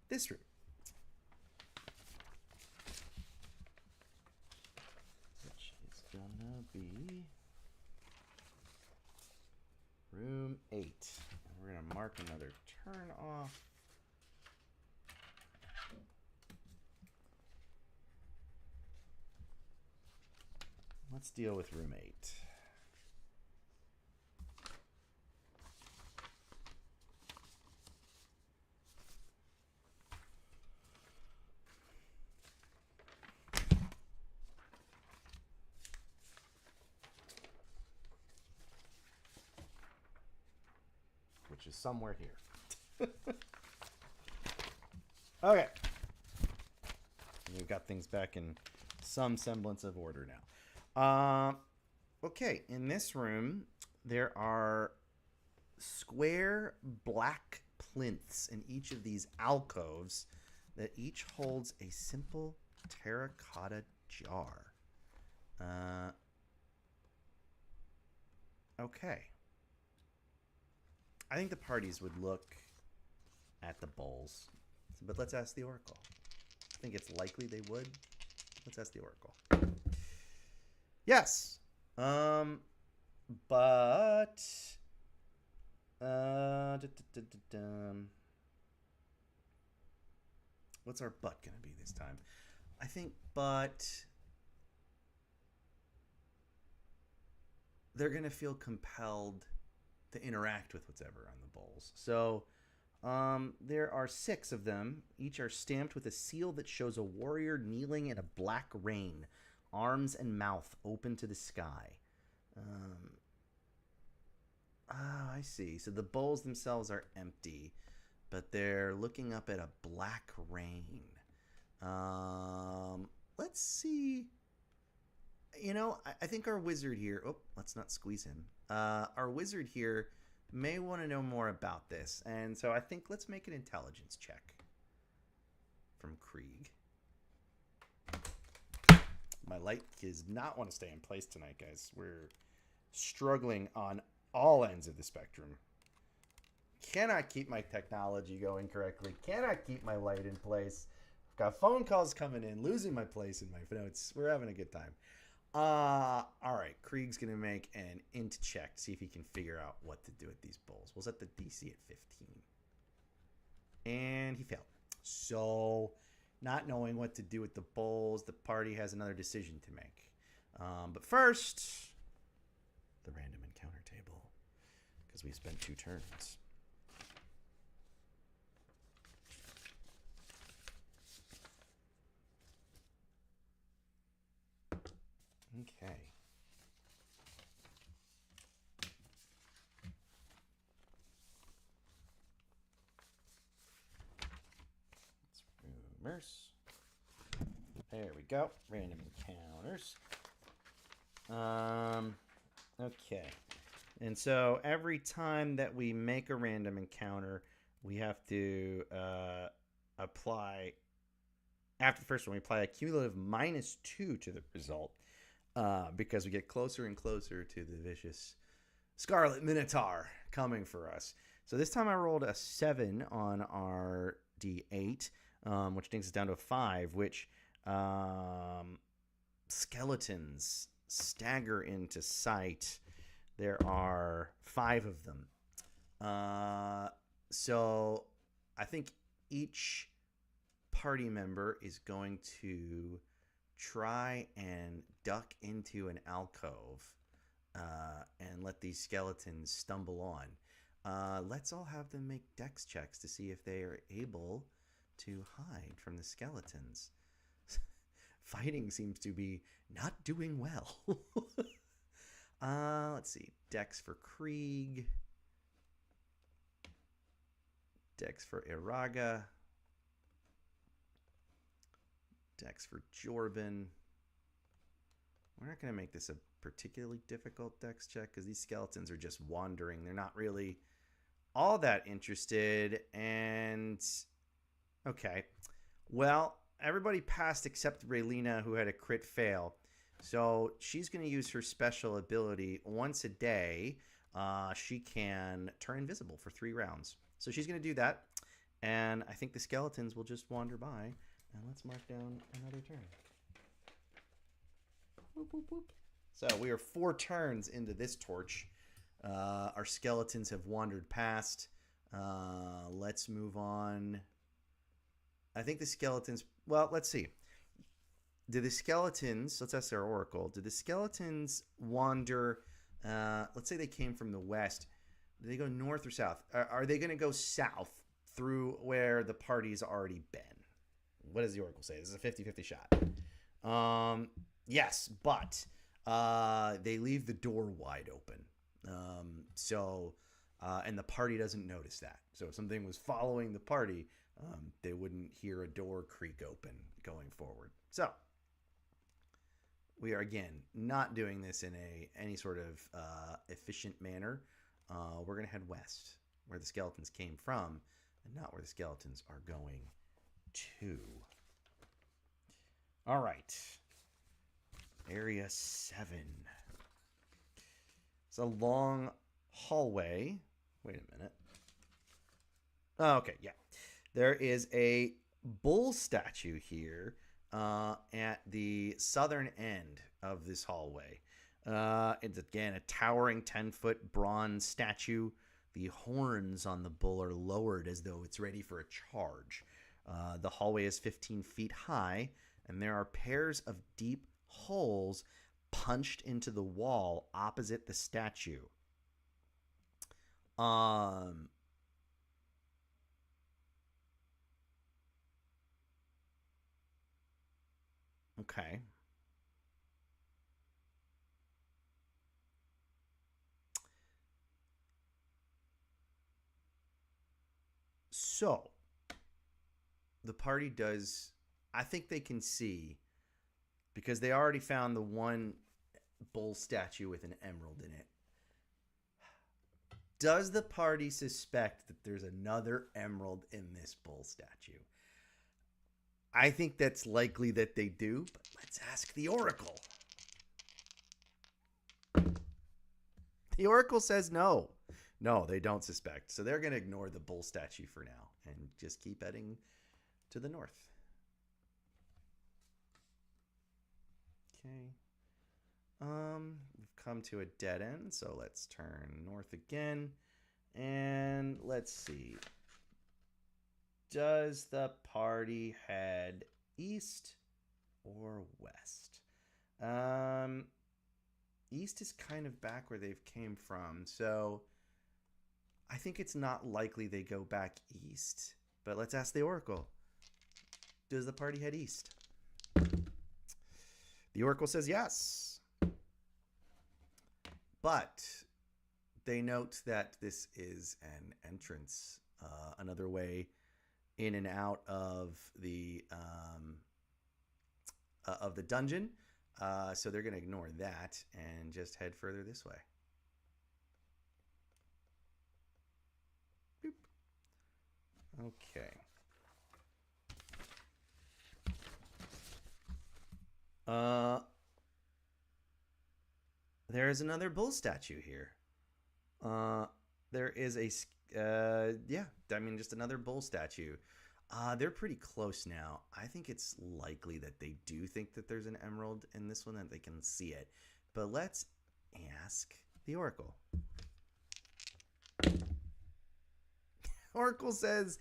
Speaker 1: this room. Which is gonna be room 8. And we're gonna mark another turn off. Let's deal with room 8. which is somewhere here. Okay. We've got things back in some semblance of order now. Okay, in this room, there are square black plinths in each of these alcoves that each holds a simple terracotta jar. Okay. I think the parties would look at the bowls, but let's ask the Oracle. I think it's likely they would. Let's ask the Oracle. Yes. But what's our but gonna be this time? I think but they're gonna feel compelled to interact with whatever on the bowls. So there are 6 of them. Each are stamped with a seal that shows a warrior kneeling in a black rain, arms and mouth open to the sky. I see. So the bowls themselves are empty, but they're looking up at a black rain. Let's see. You know, I think our wizard here... Oh, let's not squeeze him. Our wizard here may want to know more about this. And so I think let's make an intelligence check from Krieg. My light does not want to stay in place tonight, guys. We're struggling on all ends of the spectrum. Cannot keep my technology going correctly. Cannot keep my light in place. I've got phone calls coming in, losing my place in my notes. We're having a good time. All right, Krieg's gonna make an int check to see if he can figure out what to do with these bowls. We'll set the DC at 15, and he failed. So, not knowing what to do with the bowls, the party has another decision to make. But first, the random encounter table, because we spent 2 turns. Okay. Let's rumors. There we go. Random encounters. Okay. And so every time that we make a random encounter, we have to apply, after the first one, we apply a cumulative -2 to the result. Because we get closer and closer to the vicious Scarlet Minotaur coming for us. So this time I rolled a 7 on our D8, which takes us down to a 5, which skeletons stagger into sight. There are 5 of them. So I think each party member is going to try and duck into an alcove and let these skeletons stumble on. Let's all have them make dex checks to see if they are able to hide from the skeletons. Fighting seems to be not doing well. Let's see. Dex for Krieg. Dex for Iraga. Dex for Jorvin. We're not going to make this a particularly difficult dex check because these skeletons are just wandering. They're not really all that interested. And okay, well, everybody passed except Raylina, who had a crit fail. So she's going to use her special ability once a day. She can turn invisible for 3 rounds. So she's going to do that. And I think the skeletons will just wander by. And let's mark down another turn. Whoop, whoop, whoop. So we are 4 turns into this torch. Our skeletons have wandered past. Let's move on. I think the skeletons... Well, let's see. Do the skeletons... Let's ask our oracle. Do the skeletons wander... let's say they came from the west. Do they go north or south? Are they going to go south through where the party's already been? What does the oracle say? This is a 50-50 shot. Yes, but they leave the door wide open. So and the party doesn't notice that. So if something was following the party, they wouldn't hear a door creak open going forward. So we are, again, not doing this in any sort of efficient manner. We're going to head west, where the skeletons came from, and not where the skeletons are going to. All right. Area 7. It's a long hallway. Wait a minute. Oh, okay, yeah. There is a bull statue here at the southern end of this hallway. It's, again, a towering 10-foot bronze statue. The horns on the bull are lowered as though it's ready for a charge. The hallway is 15 feet high, and there are pairs of deep holes punched into the wall opposite the statue. Okay. So, the party does, I think they can see, because they already found the one bull statue with an emerald in it. Does the party suspect that there's another emerald in this bull statue? I think that's likely that they do, but let's ask the Oracle. The Oracle says no. No, they don't suspect. So they're going to ignore the bull statue for now and just keep heading to the north. Okay. We've come to a dead end, so let's turn north again. And let's see. Does the party head east or west? East is kind of back where they've came from, so I think it's not likely they go back east. But let's ask the Oracle. Does the party head east? The Oracle says yes. But they note that this is an entrance, another way in and out of the dungeon. So they're going to ignore that and just head further this way. Boop. Okay. There is another bull statue here. There is just another bull statue. They're pretty close now. I think it's likely that they do think that there's an emerald in this one, that they can see it. But let's ask the Oracle. Oracle says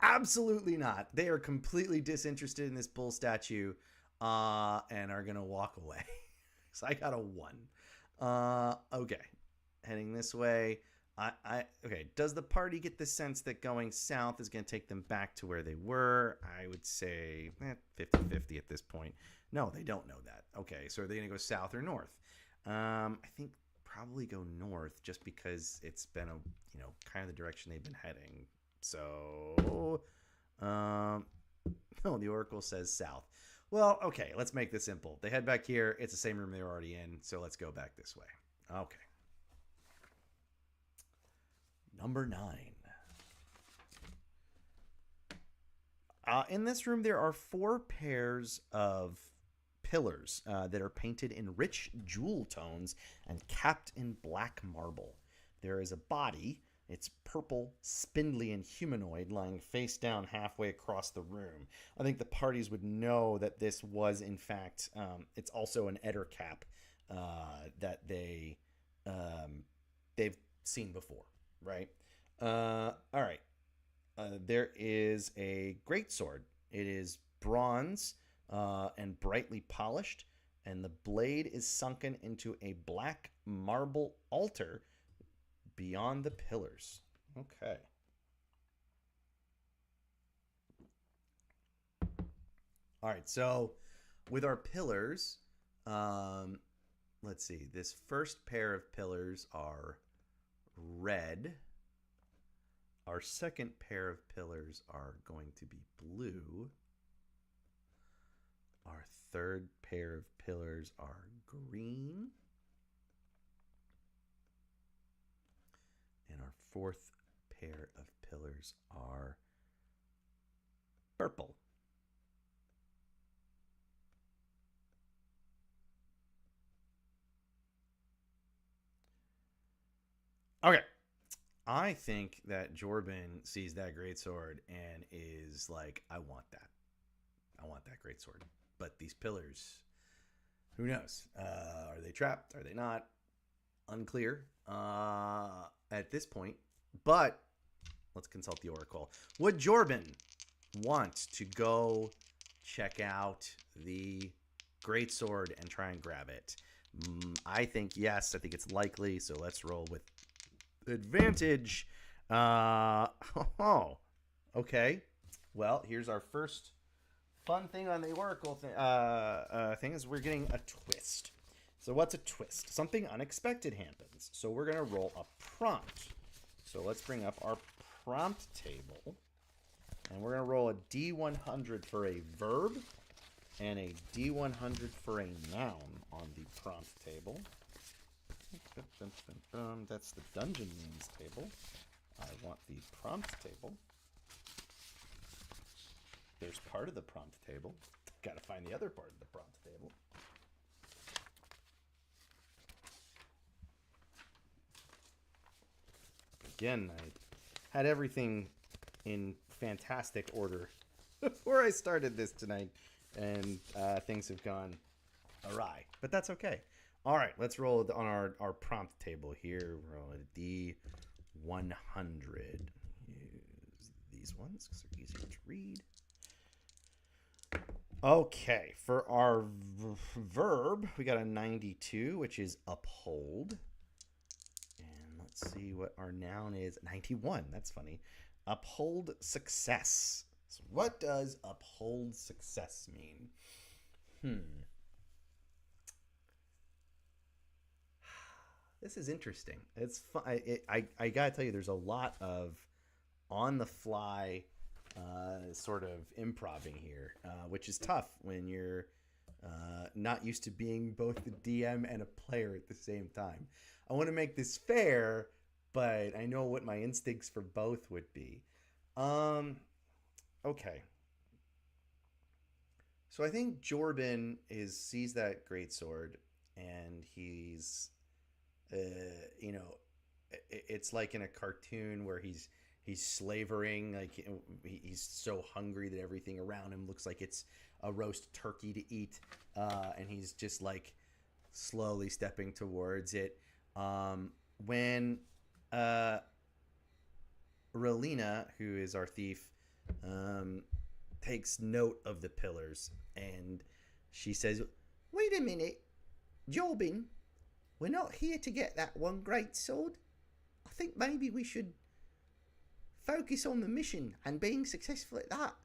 Speaker 1: absolutely not. They are completely disinterested in this bull statue and are going to walk away. So I got a 1. Okay. Heading this way. Okay. Does the party get the sense that going south is going to take them back to where they were? I would say 50-50 at this point. No, they don't know that. Okay. So are they going to go south or north? I think probably go north, just because it's been kind of the direction they've been heading. So, no, the Oracle says south. Well, okay, let's make this simple. They head back here. It's the same room they were already in, so let's go back this way. Okay. Number 9. In this room, there are 4 pairs of pillars that are painted in rich jewel tones and capped in black marble. There is a body. It's purple, spindly, and humanoid, lying face down halfway across the room. I think the parties would know that this was, in fact, it's also an Eder cap that they've seen before, right? All right. There is a greatsword. It is bronze and brightly polished, and the blade is sunken into a black marble altar beyond the pillars. Okay. All right, so with our pillars, let's see. This first pair of pillars are red. Our second pair of pillars are going to be blue. Our third pair of pillars are green. And our fourth pair of pillars are purple. Okay. I think that Jorben sees that greatsword and is like, I want that. I want that greatsword. But these pillars, who knows? Are they trapped? Are they not? Unclear at this point. But let's consult the oracle. Would Jorben want to go check out the greatsword and try and grab it? I think yes. I think it's likely. So let's roll with advantage. Okay. Well, here's our first fun thing on the oracle thing is we're getting a twist. So what's a twist? Something unexpected happens. So we're going to roll a prompt. So let's bring up our prompt table. And we're going to roll a D100 for a verb and a D100 for a noun on the prompt table. That's the dungeon names table. I want the prompt table. There's part of the prompt table. Got to find the other part of the prompt table. Again, I had everything in fantastic order before I started this tonight, and things have gone awry. But that's okay. All right, let's roll on our prompt table here. Roll a D100. Use these ones because they're easier to read. Okay, for our verb, we got a 92, which is uphold. And let's see what our noun is. 91, that's funny. Uphold success. So what does uphold success mean? This is interesting. It's fun. I gotta tell you, there's a lot of on the fly sort of improvising here, which is tough when you're not used to being both the DM and a player at the same time. I want to make this fair, but I know what my instincts for both would be. Okay. So I think Jorben sees that greatsword, and he's it's like in a cartoon where he's slavering, like he's so hungry that everything around him looks like it's a roast turkey to eat, and he's just like slowly stepping towards it. When Relina, who is our thief, takes note of the pillars, and she says, "Wait a minute, Jorben. We're not here to get that one great sword. I think maybe we should focus on the mission and being successful at that.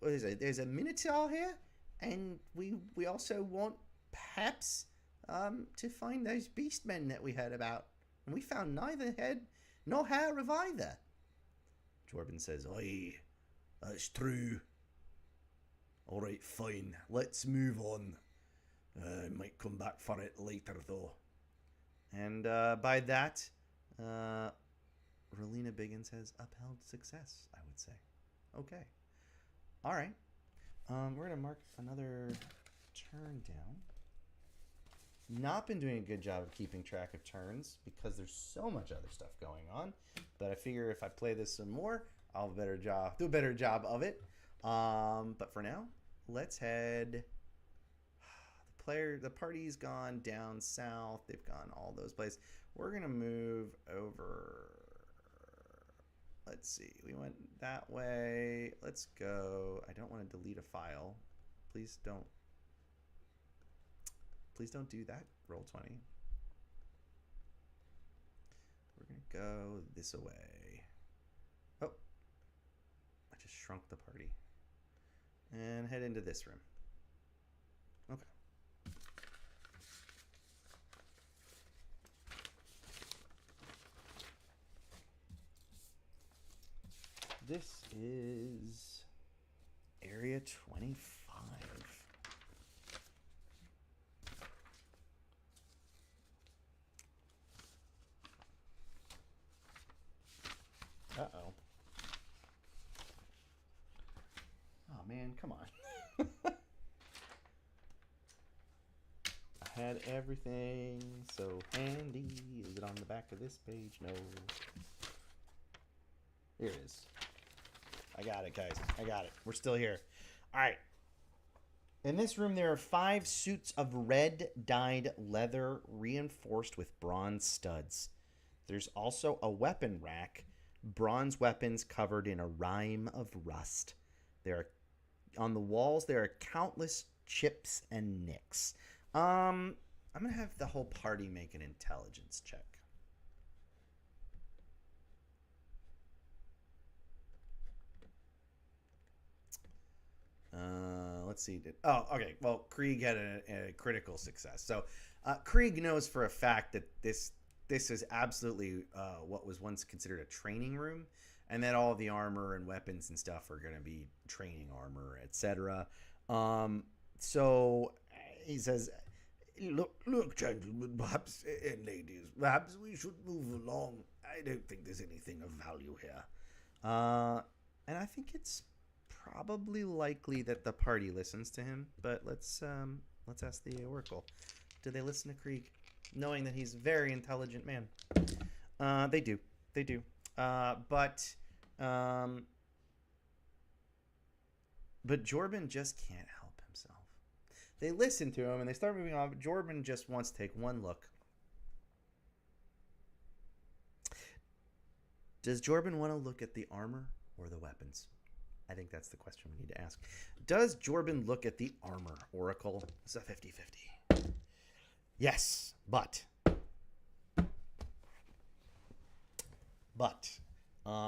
Speaker 1: There's a Minotaur here, and we also want perhaps to find those beastmen that we heard about. And we found neither head nor hair of either." Jorben says, "Aye, that's true. All right, fine. Let's move on. Might come back for it later, though." And by that, Relina Biggins has upheld success, I would say. Okay. All right. We're going to mark another turn down. Not been doing a good job of keeping track of turns because there's so much other stuff going on. But I figure if I play this some more, I'll do a better job of it. But for now, let's head... The party's gone down south. They've gone all those places. We're going to move over. Let's see. We went that way. Let's go. I don't want to delete a file. Please don't do that. Roll 20. We're going to go this way. Oh. I just shrunk the party. And head into this room. Okay. is Area 25. Uh-oh. Oh, man, come on. I had everything so handy. Is it on the back of this page? No. Here it is. I got it, guys. I got it. We're still here. All right. In this room, there are 5 suits of red dyed leather reinforced with bronze studs. There's also a weapon rack, bronze weapons covered in a rime of rust. On the walls, there are countless chips and nicks. I'm going to have the whole party make an intelligence check. Let's see. Okay. Well, Krieg had a critical success. So Krieg knows for a fact that this is absolutely what was once considered a training room, and that all the armor and weapons and stuff are going to be training armor, etc. So he says, look, gentlemen, perhaps, and ladies, perhaps we should move along. I don't think there's anything of value here. And I think it's probably likely that the party listens to him, but let's ask the Oracle. Do they listen to Krieg, knowing that he's a very intelligent man? They do. But Jorben just can't help himself. They listen to him and they start moving on, but Jorben just wants to take one look. Does Jorben want to look at the armor or the weapons? I think that's the question we need to ask. Does Jorben look at the armor, Oracle? It's a 50-50. Yes, but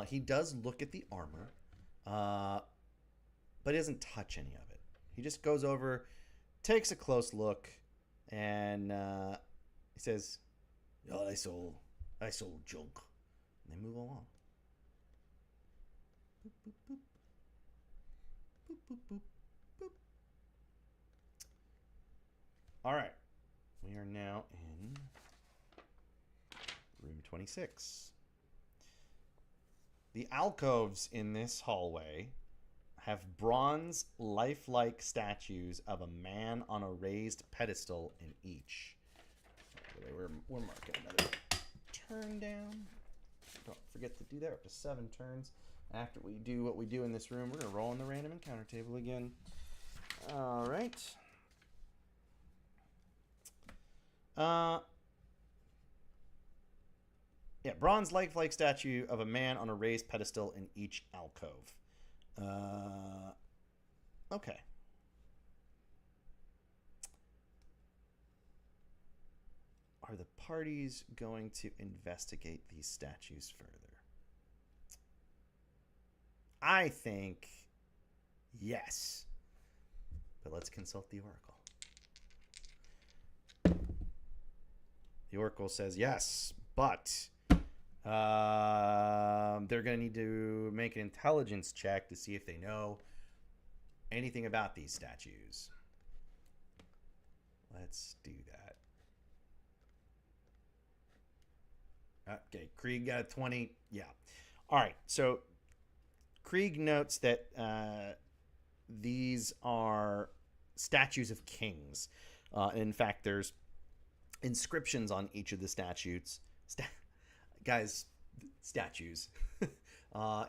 Speaker 1: he does look at the armor, but he doesn't touch any of it. He just goes over, takes a close look, and he says, "Oh, I sold junk." And they move along. Boop, boop, boop. Boop, boop, boop, boop. All right. We are now in room 26. The alcoves in this hallway have bronze, lifelike statues of a man on a raised pedestal in each. We're marking another turn down. Don't forget to do that. Up to 7 turns. After we do what we do in this room, we're going to roll on the random encounter table again. All right. Bronze lifelike statue of a man on a raised pedestal in each alcove. Okay. Are the parties going to investigate these statues further? I think yes. But let's consult the Oracle. The Oracle says yes, but they're going to need to make an intelligence check to see if they know anything about these statues. Let's do that. Okay, Krieg got a 20. Yeah. All right, so Krieg notes that these are statues of kings. In fact, there's inscriptions on each of the statues. Statues.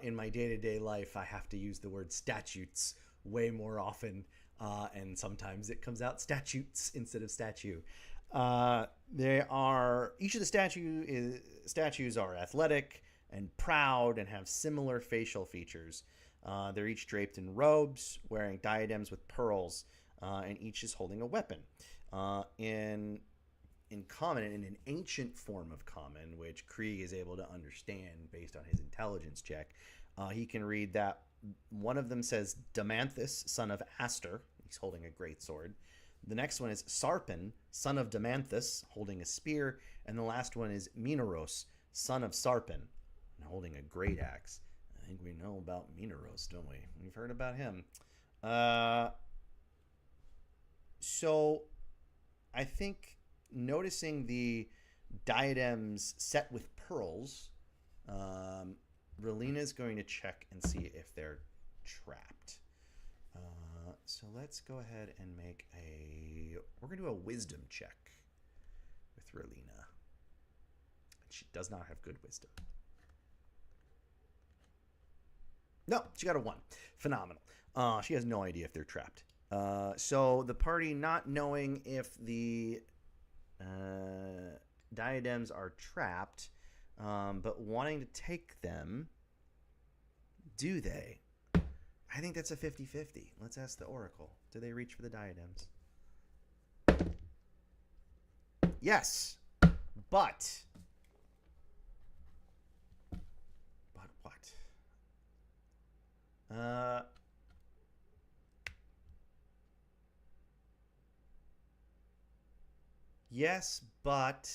Speaker 1: In my day-to-day life, I have to use the word statutes way more often, and sometimes it comes out statutes instead of statue. Each of the statues are athletic and proud and have similar facial features. They're each draped in robes, wearing diadems with pearls, and each is holding a weapon. In common, in an ancient form of common, which Krieg is able to understand based on his intelligence check, he can read that one of them says Damanthus, son of Aster. He's holding a great sword. The next one is Sarpin, son of Damanthus, holding a spear. And the last one is Minoros, son of Sarpin, holding a great axe. I think we know about Mineros, don't we? We've heard about him. Uh, so I think noticing the diadems set with pearls, Relina's going to check and see if they're trapped. So let's go ahead and make we're going to do a wisdom check with Relina. She does not have good wisdom. No, she got a 1. Phenomenal. She has no idea if they're trapped. So the party, not knowing if the diadems are trapped, but wanting to take them, do they? I think that's a 50-50. Let's ask the Oracle. Do they reach for the diadems? Yes. But what? Yes, but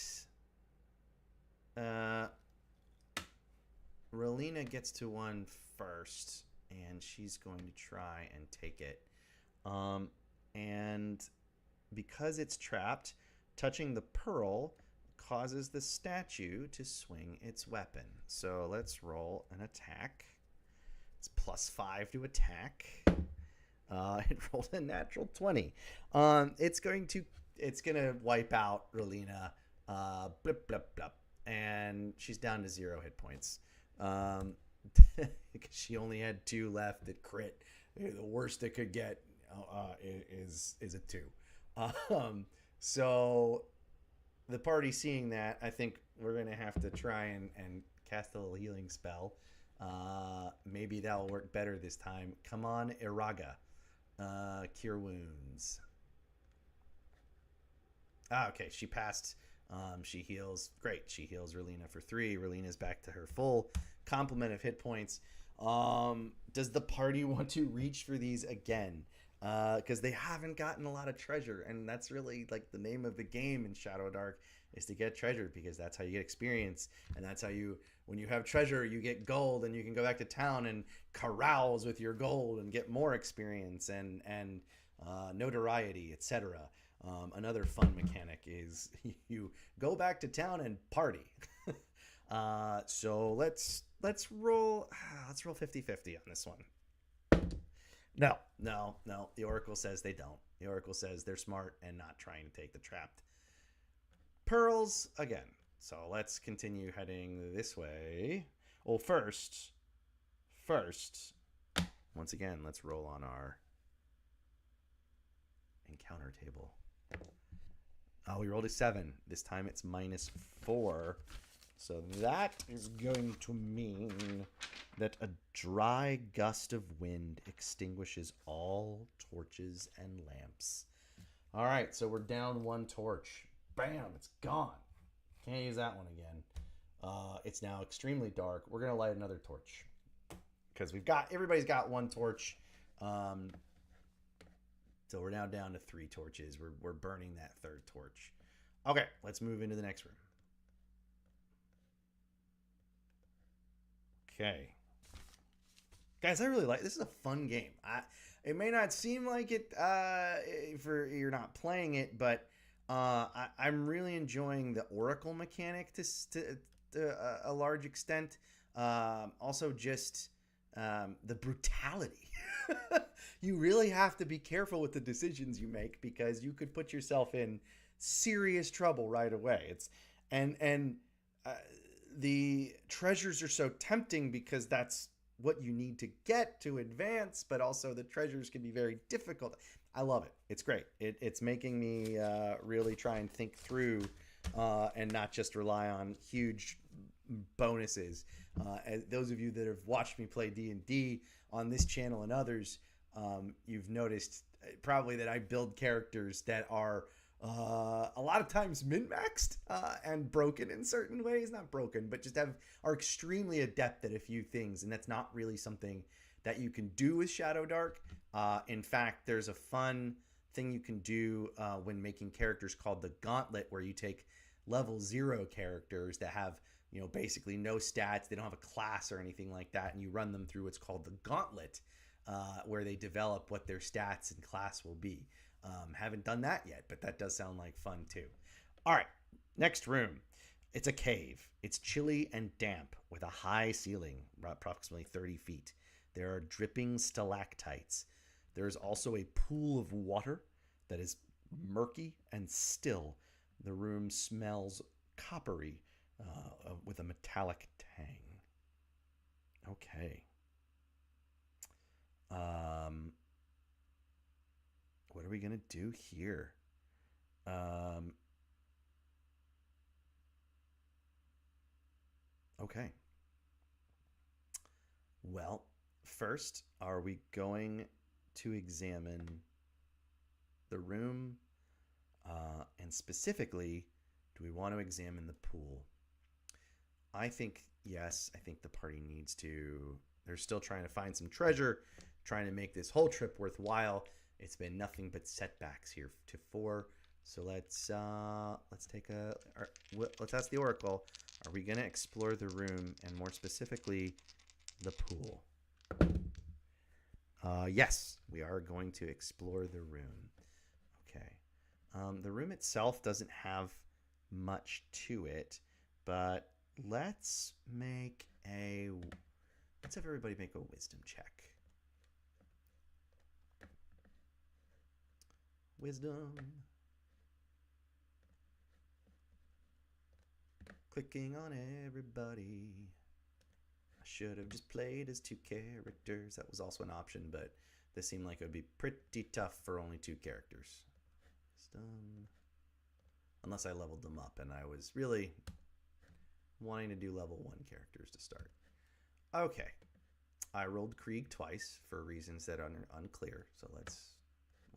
Speaker 1: Relina gets to one first, and she's going to try and take it. And because it's trapped, touching the pearl causes the statue to swing its weapon. So let's roll an attack. It's +5 to attack. It rolled a natural 20. It's gonna wipe out Relina. Blip blip blip, and she's down to 0 hit points. Because she only had 2 left at crit. The worst it could get is a 2. So the party seeing that, I think we're gonna have to try and cast a little healing spell. Maybe that'll work better this time. Come on, Iraga. Cure wounds. Okay, she passed. She heals. Great. She heals Relina for 3. Relina's back to her full complement of hit points. Does the party want to reach for these again? Because they haven't gotten a lot of treasure, and that's really like the name of the game in Shadowdark, is to get treasure, because that's how you get experience, and that's how when you have treasure, you get gold, and you can go back to town and carouse with your gold and get more experience and notoriety, etc. Another fun mechanic is you go back to town and party. So let's roll 50-50 on this one. No. The Oracle says they don't. The Oracle says they're smart and not trying to take the trapped pearls again. So let's continue heading this way. Well, first, once again, let's roll on our encounter table. We rolled a 7. This time it's -4. So that is going to mean that a dry gust of wind extinguishes all torches and lamps. All right, so we're down 1 torch. Bam, it's gone. Can't use that one again. It's now extremely dark. We're going to light another torch, because everybody's got 1 torch. So we're now down to 3 torches. We're burning that 3rd torch. Okay, let's move into the next room. Okay. Guys, I really like this. Is a fun game. It may not seem like it for you're not playing it, but I'm really enjoying the Oracle mechanic to a large extent. Also, just the brutality. You really have to be careful with the decisions you make, because you could put yourself in serious trouble right away. The treasures are so tempting because that's what you need to get to advance, but also the treasures can be very difficult. I love it. It's great. It's making me really try and think through and not just rely on huge bonuses. As those of you that have watched me play D&D on this channel and others, you've noticed probably that I build characters that are a lot of times min-maxed and broken in certain ways. Not broken, but just are extremely adept at a few things, and that's not really something that you can do with Shadowdark. In fact, there's a fun thing you can do when making characters called the Gauntlet, where you take level 0 characters that have basically no stats. They don't have a class or anything like that, and you run them through what's called the gauntlet, where they develop what their stats and class will be. Haven't done that yet, but that does sound like fun too. All right, next room. It's a cave. It's chilly and damp with a high ceiling, approximately 30 feet. There are dripping stalactites. There is also a pool of water that is murky and still. The room smells coppery with a metallic tang. Okay. What are we going to do here? Okay. Well, first, are we going to examine the room? And specifically, do we want to examine the pool? I think, yes, I think the party needs to. They're still trying to find some treasure, trying to make this whole trip worthwhile. It's been nothing but setbacks here to 4. So let's ask the Oracle. Are we going to explore the room, and more specifically, the pool? Yes, we are going to explore the room. Okay. The room itself doesn't have much to it, but let's have everybody make a wisdom check. Wisdom. Clicking on everybody. I should have just played as 2 characters. That was also an option, but this seemed like it would be pretty tough for only 2 characters. Wisdom. Unless I leveled them up, and I was really wanting to do level 1 characters to start. Okay. I rolled Krieg twice for reasons that are unclear. So let's...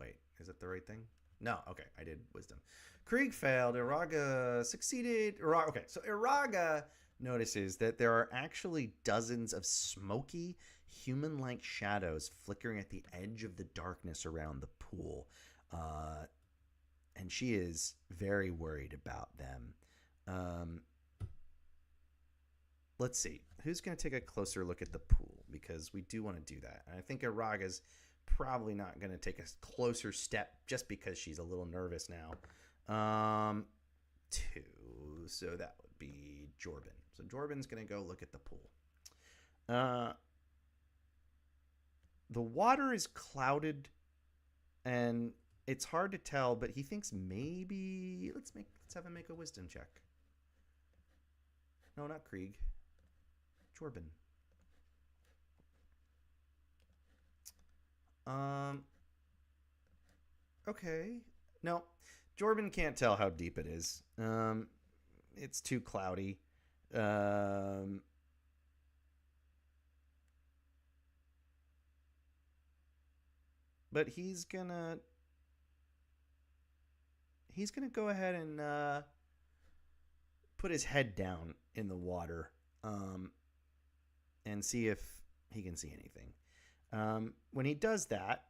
Speaker 1: Wait, is it the right thing? No, okay, I did wisdom. Krieg failed. Iraga succeeded. Okay, so Iraga notices that there are actually dozens of smoky, human-like shadows flickering at the edge of the darkness around the pool. And she is very worried about them. Let's see. Who's going to take a closer look at the pool? Because we do want to do that. And I think Iraga's probably not going to take a closer step just because she's a little nervous now. 2. So that would be Jorben. So Jorben's going to go look at the pool. The water is clouded and it's hard to tell, but he thinks maybe let's have him make a wisdom check. No, not Krieg. Jorben. Okay. No, Jorben can't tell how deep it is. It's too cloudy. But he's gonna go ahead and put his head down in the water and see if he can see anything. When he does that,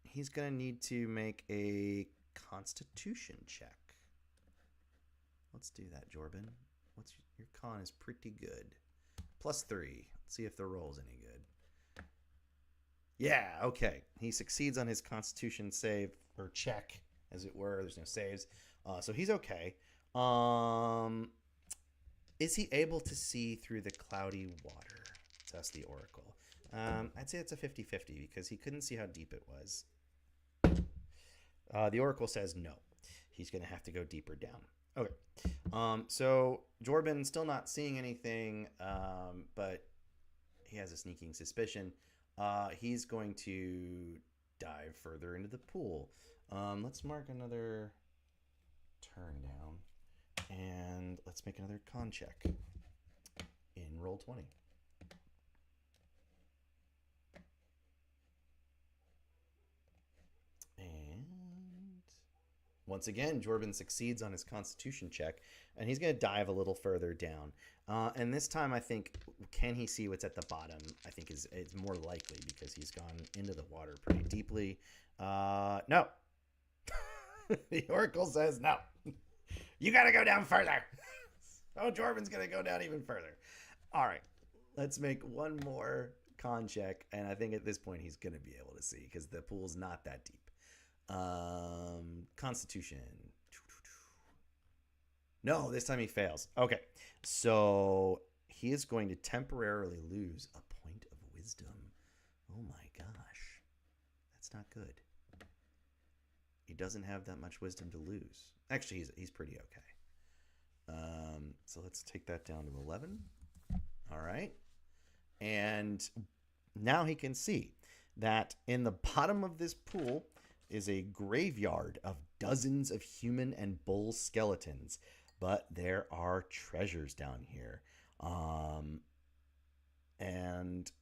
Speaker 1: he's going to need to make a Constitution check. Let's do that, Jorben. Your con is pretty good. +3. Let's see if the roll's any good. Yeah, okay. He succeeds on his Constitution save, or check, as it were. There's no saves. So he's okay. Is he able to see through the cloudy water? Let's ask the Oracle. I'd say it's a 50-50 because he couldn't see how deep it was. The Oracle says no. He's going to have to go deeper down. Okay. So Jorben's still not seeing anything, but he has a sneaking suspicion. He's going to dive further into the pool. Let's mark another turn down, and let's make another con check in roll 20. And once again, Jorben succeeds on his Constitution check, and he's going to dive a little further down. And this time, I think, can he see what's at the bottom? I think it's more likely because he's gone into the water pretty deeply. No. The Oracle says no. You got to go down further. Oh, Jordan's going to go down even further. All right. Let's make one more con check. And I think at this point he's going to be able to see because the pool's not that deep. Constitution. No, this time he fails. Okay. So he is going to temporarily lose a point of wisdom. Oh my gosh. That's not good. He doesn't have that much wisdom to lose. Actually, he's pretty okay. So let's take that down to 11. All right. And now he can see that in the bottom of this pool is a graveyard of dozens of human and bull skeletons. But there are treasures down here. And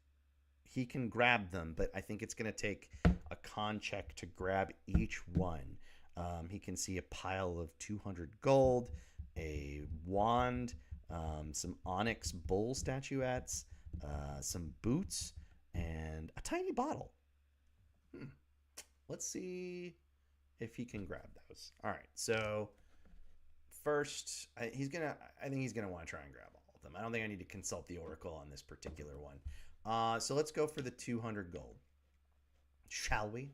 Speaker 1: he can grab them, but I think it's going to take a con check to grab each one. He can see a pile of 200 gold, a wand, some onyx bull statuettes, some boots, and a tiny bottle. Let's see if he can grab those. All right, so first, I think he's gonna want to try and grab all of them. I don't think I need to consult the oracle on this particular one. So let's go for the 200 gold. Shall we?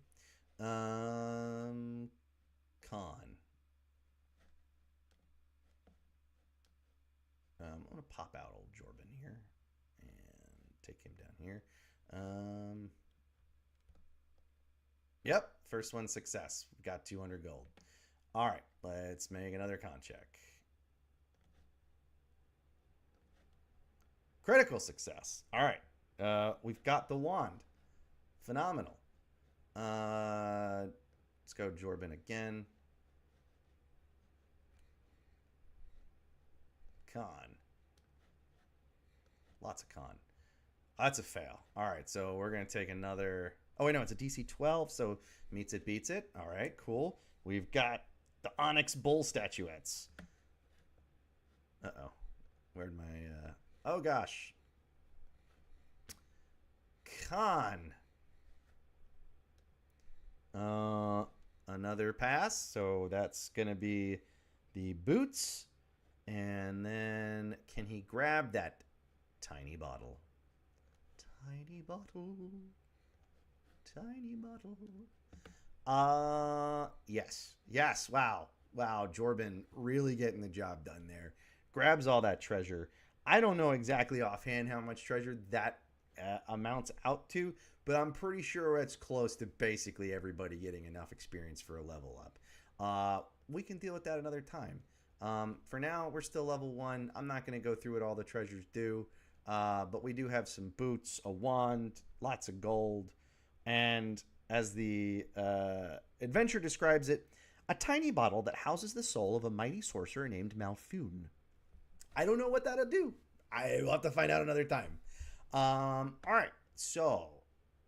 Speaker 1: Con. I'm gonna pop out old Jordan here and take him down here. Yep, first one success. We got 200 gold. All right, let's make another con check. Critical success. All right, we've got the wand. Phenomenal. Let's go Jordan again. Con. Lots of con. That's a fail. All right, so we're going to take another... Oh, wait, no, it's a DC 12, so meets it, beats it. All right, cool. We've got the onyx bull statuettes. Uh-oh. Where'd my... Oh, gosh. Con. Another pass, so that's going to be the boots. And then can he grab that tiny bottle? Tiny bottle. Tiny bottle. Yes. Yes. Wow. Jordan really getting the job done there. Grabs all that treasure. I don't know exactly offhand how much treasure that amounts out to, but I'm pretty sure it's close to basically everybody getting enough experience for a level up. We can deal with that another time. For now, we're still level 1. I'm not going to go through what all the treasures do, but we do have some boots, a wand, lots of gold, and as the adventure describes it, a tiny bottle that houses the soul of a mighty sorcerer named Malfune. I don't know what that'll do. I will have to find out another time. All right, so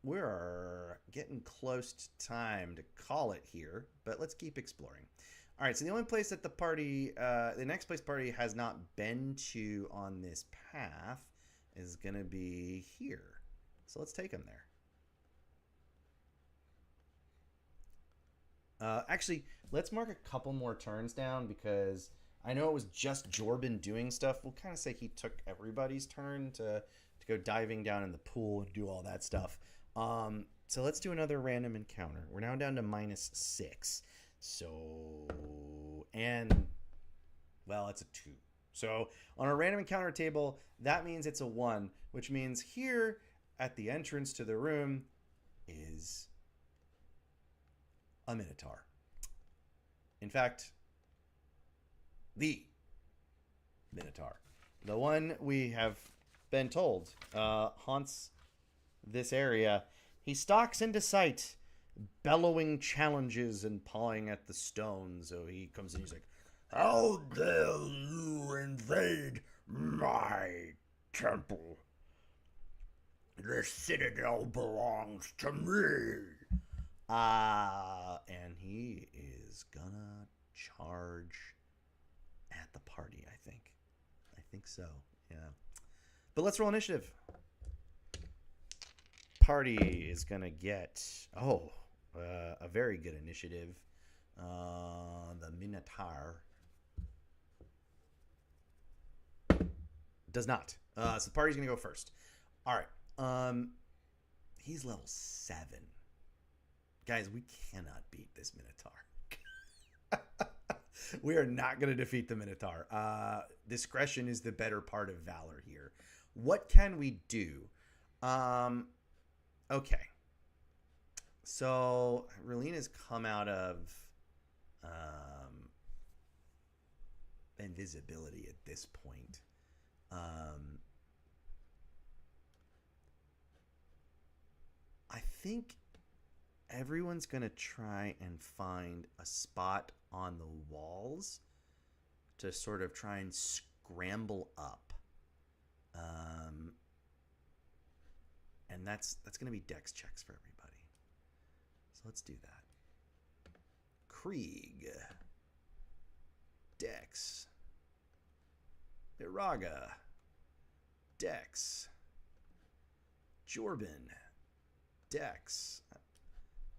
Speaker 1: we're getting close to time to call it here, but let's keep exploring. All right, so the only place that the next place party has not been to on this path is going to be here. So let's take them there. Actually, let's mark a couple more turns down because I know it was just Jordan doing stuff. We'll kind of say he took everybody's turn to go diving down in the pool and do all that stuff. So let's do another random encounter. We're now down to -6. So, and, well, it's a 2. So on our random encounter table, that means it's a 1, which means here at the entrance to the room is a Minotaur. In fact, the Minotaur. The one we have been told haunts this area. He stalks into sight, bellowing challenges and pawing at the stone. So he comes in, he's like, "How dare you invade my temple? The citadel belongs to me." And he is gonna charge at the party, I think. I think so, yeah. But let's roll initiative. Party is gonna get, a very good initiative. The Minotaur. Does not. So the party's going to go first. All right. He's level 7. Guys, we cannot beat this Minotaur. We are not going to defeat the Minotaur. Discretion is the better part of valor here. What can we do? Okay. So, Relina's come out of invisibility at this point. I think everyone's going to try and find a spot on the walls to sort of try and scramble up. And that's going to be dex checks for everybody. So let's do that. Krieg. Dex. Iraga. Dex. Jorben. Dex.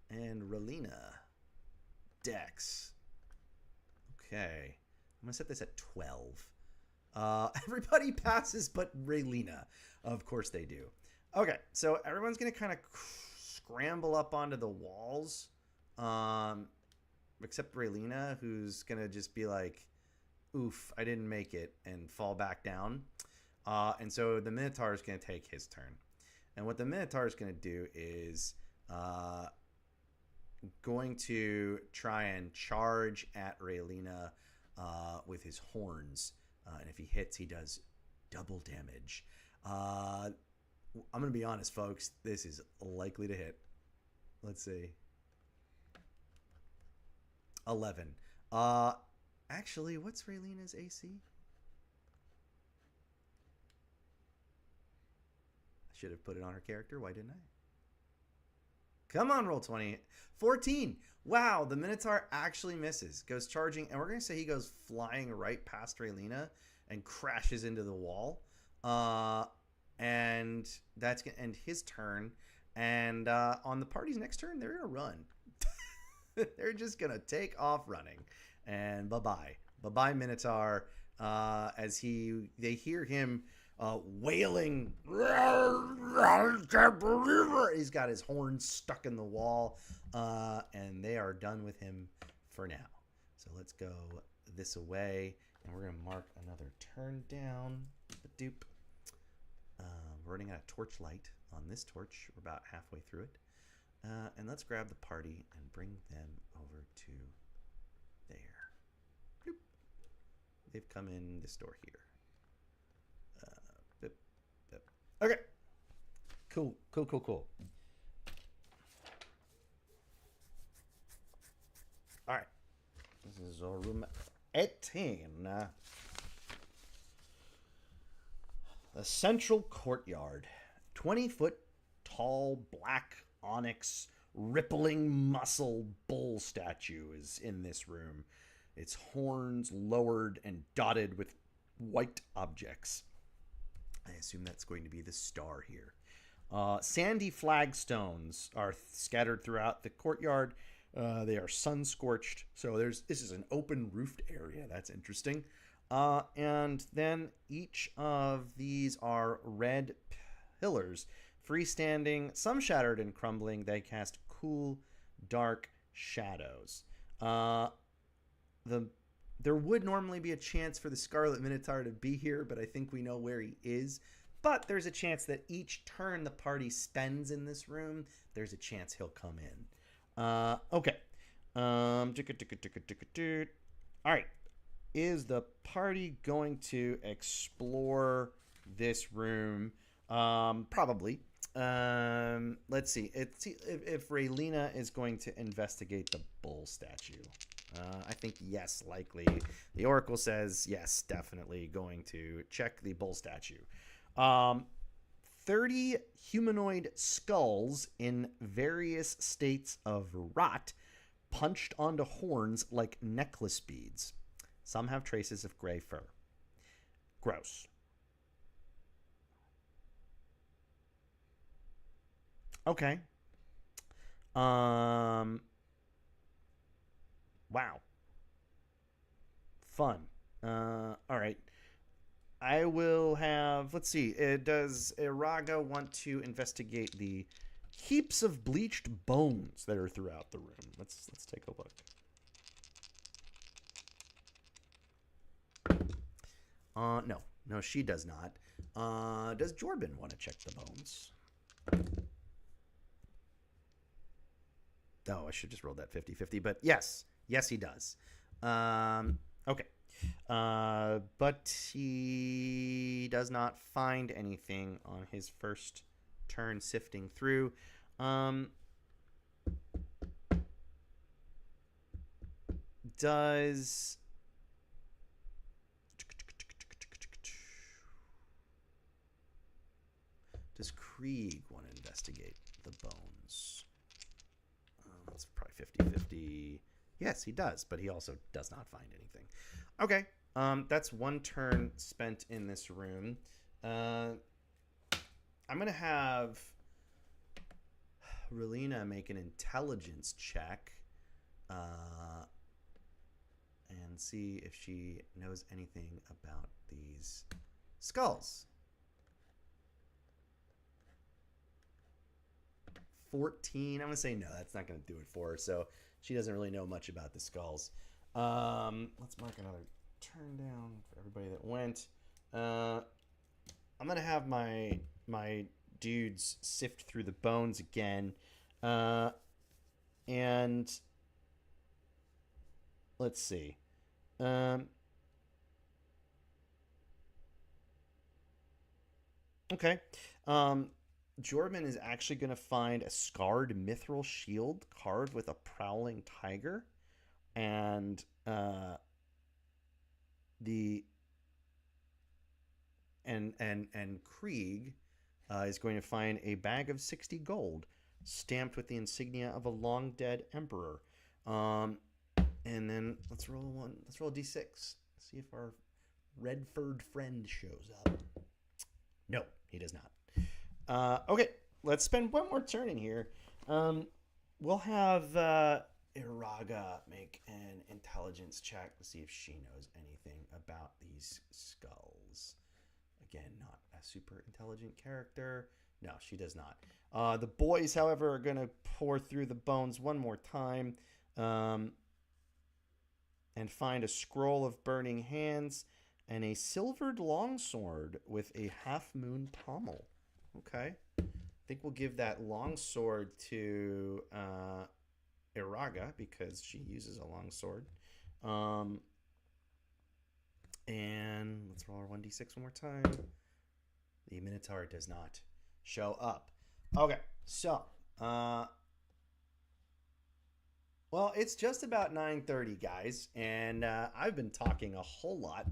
Speaker 1: And Relina. Dex. Okay. I'm going to set this at 12. Everybody passes but Relina. Of course they do. Okay, so everyone's going to kind of scramble up onto the walls. Except Relina, who's going to just be like, oof, I didn't make it, and fall back down. And so the Minotaur is going to take his turn. And what the Minotaur is going to do is going to try and charge at Relina with his horns. And if he hits, he does double damage. I'm going to be honest, folks. This is likely to hit. Let's see. 11. Actually, what's Relina's AC? I should have put it on her character. Why didn't I? Come on, roll 20. 14. Wow, the Minotaur actually misses. Goes charging, and we're going to say he goes flying right past Relina and crashes into the wall. And that's going to end his turn. And on the party's next turn, they're going to run. They're just going to take off running. And bye-bye. Bye-bye, Minotaur. As they hear him wailing. I can't believe it. He's got his horns stuck in the wall. And they are done with him for now. So let's go this away. And we're going to mark another turn down. Doop. We're running out of torchlight on this torch. We're about halfway through it. And let's grab the party and bring them over to there. Bloop. They've come in this door here. Boop, boop. Okay. Cool. All right. This is our room 18. The central courtyard. 20-foot tall black onyx rippling muscle bull statue is in this room. Its horns lowered and dotted with white objects. I assume that's going to be the star here. Sandy flagstones are scattered throughout the courtyard. They are sun-scorched, so this is an open roofed area. That's interesting. And then each of these are red pillars, freestanding, some shattered and crumbling. They cast cool, dark shadows. There would normally be a chance for the Scarlet Minotaur to be here, but I think we know where he is. But there's a chance that each turn the party spends in this room, there's a chance he'll come in. Okay. All right. Is the party going to explore this room? Probably. Let's see. If Relina is going to investigate the bull statue. I think yes, likely. The Oracle says yes, definitely going to check the bull statue. 30 humanoid skulls in various states of rot punched onto horns like necklace beads. Some have traces of gray fur. Gross. Okay. Wow. Fun. All right. I will have. Let's see. Does Iraga want to investigate the heaps of bleached bones that are throughout the room? Let's take a look. No, she does not. Does Jorben want to check the bones? Oh, I should just roll that 50-50, but yes, he does. Okay. But he does not find anything on his first turn sifting through. Does Krieg want to investigate the bones? That's probably 50-50. Yes, he does, but he also does not find anything. Okay, that's one turn spent in this room. I'm going to have Relina make an intelligence check and see if she knows anything about these skulls. 14. I'm going to say no, that's not going to do it for her. So she doesn't really know much about the skulls. Let's mark another turn down for everybody that went. I'm going to have my dudes sift through the bones again. And let's see. Okay. Jordan is actually going to find a scarred mithril shield carved with a prowling tiger, and Krieg is going to find a bag of 60 gold stamped with the insignia of a long dead emperor. And then let's roll a d6. See if our red-furred friend shows up. No, he does not. Okay, let's spend one more turn in here. We'll have Iraga make an intelligence check to see if she knows anything about these skulls. Again, not a super intelligent character. No, she does not. The boys, however, are going to pour through the bones one more time and find a scroll of burning hands and a silvered longsword with a half-moon pommel. Okay. I think we'll give that longsword to Iraga because she uses a longsword. And let's roll our 1d6 one more time. The Minotaur does not show up. Okay, so well, it's just about 9:30, guys, and I've been talking a whole lot.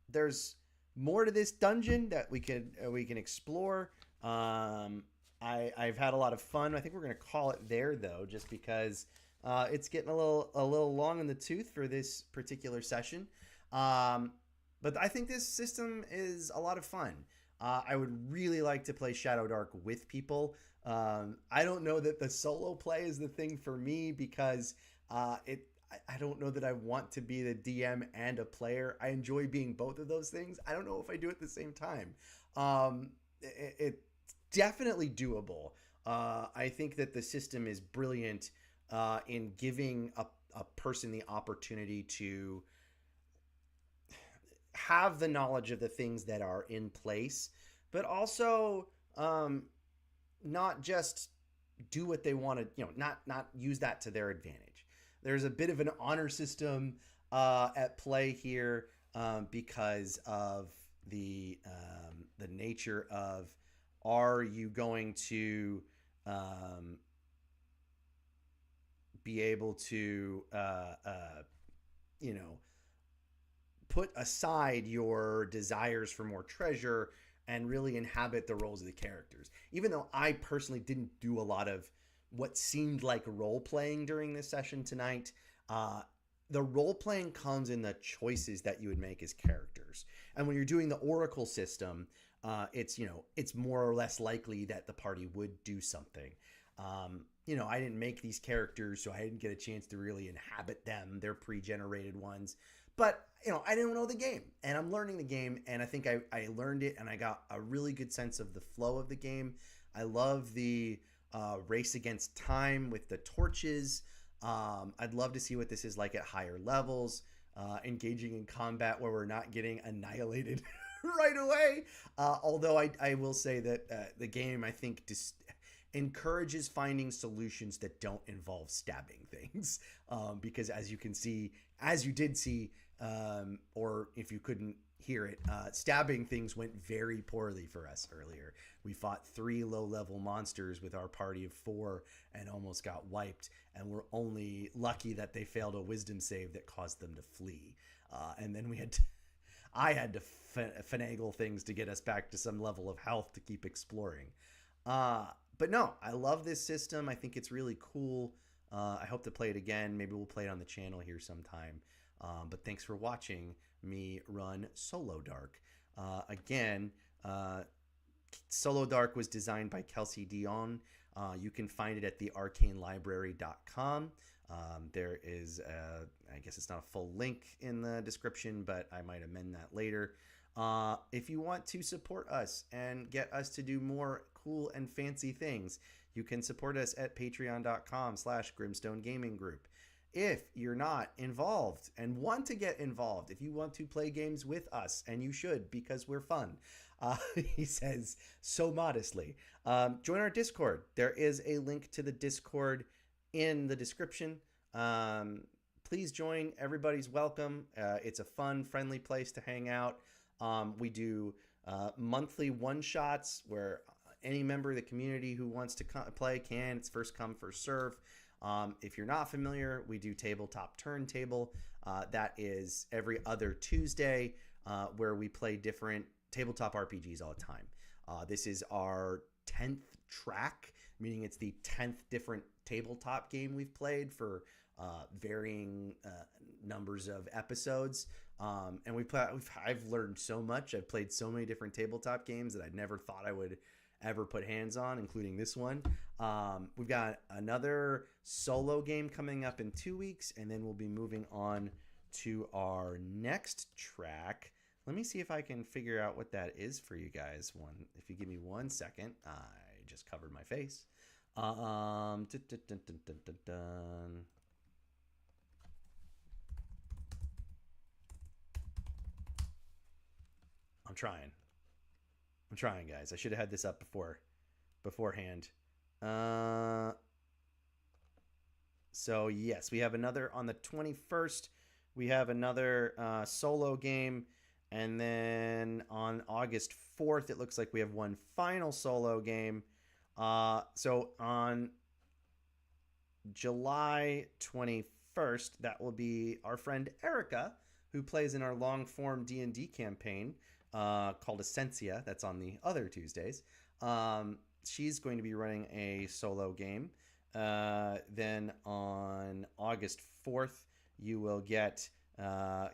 Speaker 1: There's more to this dungeon that we can explore. I've had a lot of fun. I think we're gonna call it there though, just because it's getting a little long in the tooth for this particular session. But I think this system is a lot of fun. I would really like to play Shadowdark with people. I don't know that the solo play is the thing for me because I don't know that I want to be the DM and a player. I enjoy being both of those things. I don't know if I do it at the same time. It's definitely doable. I think that the system is brilliant in giving a person the opportunity to have the knowledge of the things that are in place, but also not just do what they want to, not use that to their advantage. There's a bit of an honor system at play here because of the nature of, are you going to be able to put aside your desires for more treasure and really inhabit the roles of the characters. Even though I personally didn't do a lot of what seemed like role playing during this session tonight, the role playing comes in the choices that you would make as characters. And when you're doing the Oracle system, it's more or less likely that the party would do something. I didn't make these characters, so I didn't get a chance to really inhabit them. They're pre-generated ones. But I didn't know the game, and I'm learning the game, and I think I learned it, and I got a really good sense of the flow of the game. I love the race against time with the torches. I'd love to see what this is like at higher levels, engaging in combat where we're not getting annihilated right away. Although I will say that the game, I think, encourages finding solutions that don't involve stabbing things. Because as you did see, or if you couldn't hear it, stabbing things went very poorly for us earlier. We fought 3 low-level monsters with our party of 4 and almost got wiped, and we're only lucky that they failed a wisdom save that caused them to flee. And then I had to finagle things to get us back to some level of health to keep exploring. But no, I love this system. I think it's really cool. I hope to play it again. Maybe we'll play it on the channel here sometime. But thanks for watching me run Solodark. Again, Solodark was designed by Kelsey Dionne. You can find it at thearcanelibrary.com. There is, I guess it's not a full link in the description, but I might amend that later. If you want to support us and get us to do more cool and fancy things, you can support us at patreon.com/Grimstone Gaming Group. If you're not involved and want to get involved, if you want to play games with us, and you should because we're fun, he says so modestly, join our Discord. There is a link to the Discord in the description. Please join. Everybody's welcome. It's a fun, friendly place to hang out. We do monthly one-shots where any member of the community who wants to play can. It's first come, first serve. If you're not familiar, we do Tabletop Turntable. That is every other Tuesday, where we play different tabletop RPGs all the time. This is our 10th track, meaning it's the 10th different tabletop game we've played for varying numbers of episodes. And I've learned so much. I've played so many different tabletop games that I never thought I would ever put hands on, including this one. We've got another solo game coming up in 2 weeks, and then we'll be moving on to our next track. Let me see if I can figure out what that is for you guys. If you give me 1 second. I just covered my face. I'm trying, guys. I should have had this up beforehand. So yes, we have another on the 21st. We have another solo game, and then on August 4th, it looks like we have one final solo game. So on July 21st, that will be our friend Erica, who plays in our long-form D&D campaign called Essentia. That's on the other Tuesdays. She's going to be running a solo game. Then on August 4th, you will get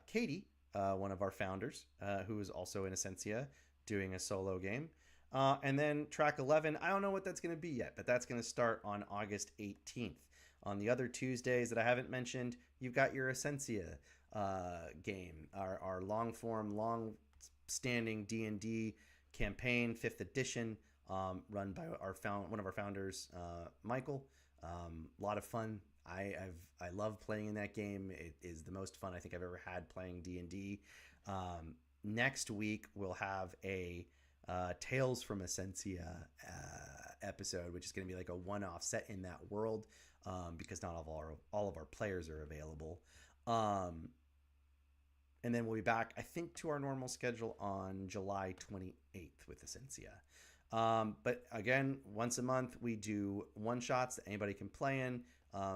Speaker 1: Katie, one of our founders, who is also in Essentia, doing a solo game. And then track 11, I don't know what that's going to be yet, but that's going to start on August 18th. On the other Tuesdays that I haven't mentioned, you've got your Essentia game, our long-form, long-standing D&D campaign, 5th edition, run by one of our founders, Michael. A lot of fun. I love playing in that game. It is the most fun I think I've ever had playing D&D. Next week, we'll have a Tales from Essentia episode, which is going to be like a one-off set in that world, because not all of our players are available. And then we'll be back, I think, to our normal schedule on July 28th with Essentia. But again, once a month, we do one-shots that anybody can play in.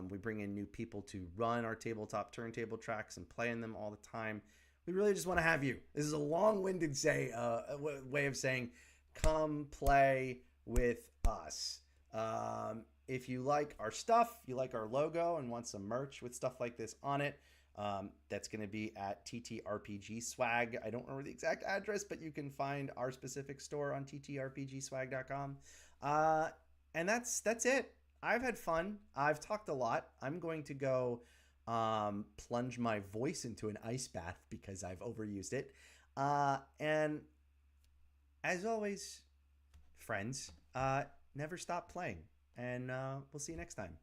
Speaker 1: We bring in new people to run our tabletop turntable tracks and play in them all the time. We really just want to have you. This is a long-winded way of saying, come play with us. If you like our stuff, you like our logo and want some merch with stuff like this on it, that's going to be at TTRPG Swag. I don't remember the exact address, but you can find our specific store on ttrpgswag.com. And that's it. I've had fun. I've talked a lot. I'm going to go plunge my voice into an ice bath because I've overused it. And as always, friends, never stop playing. And we'll see you next time.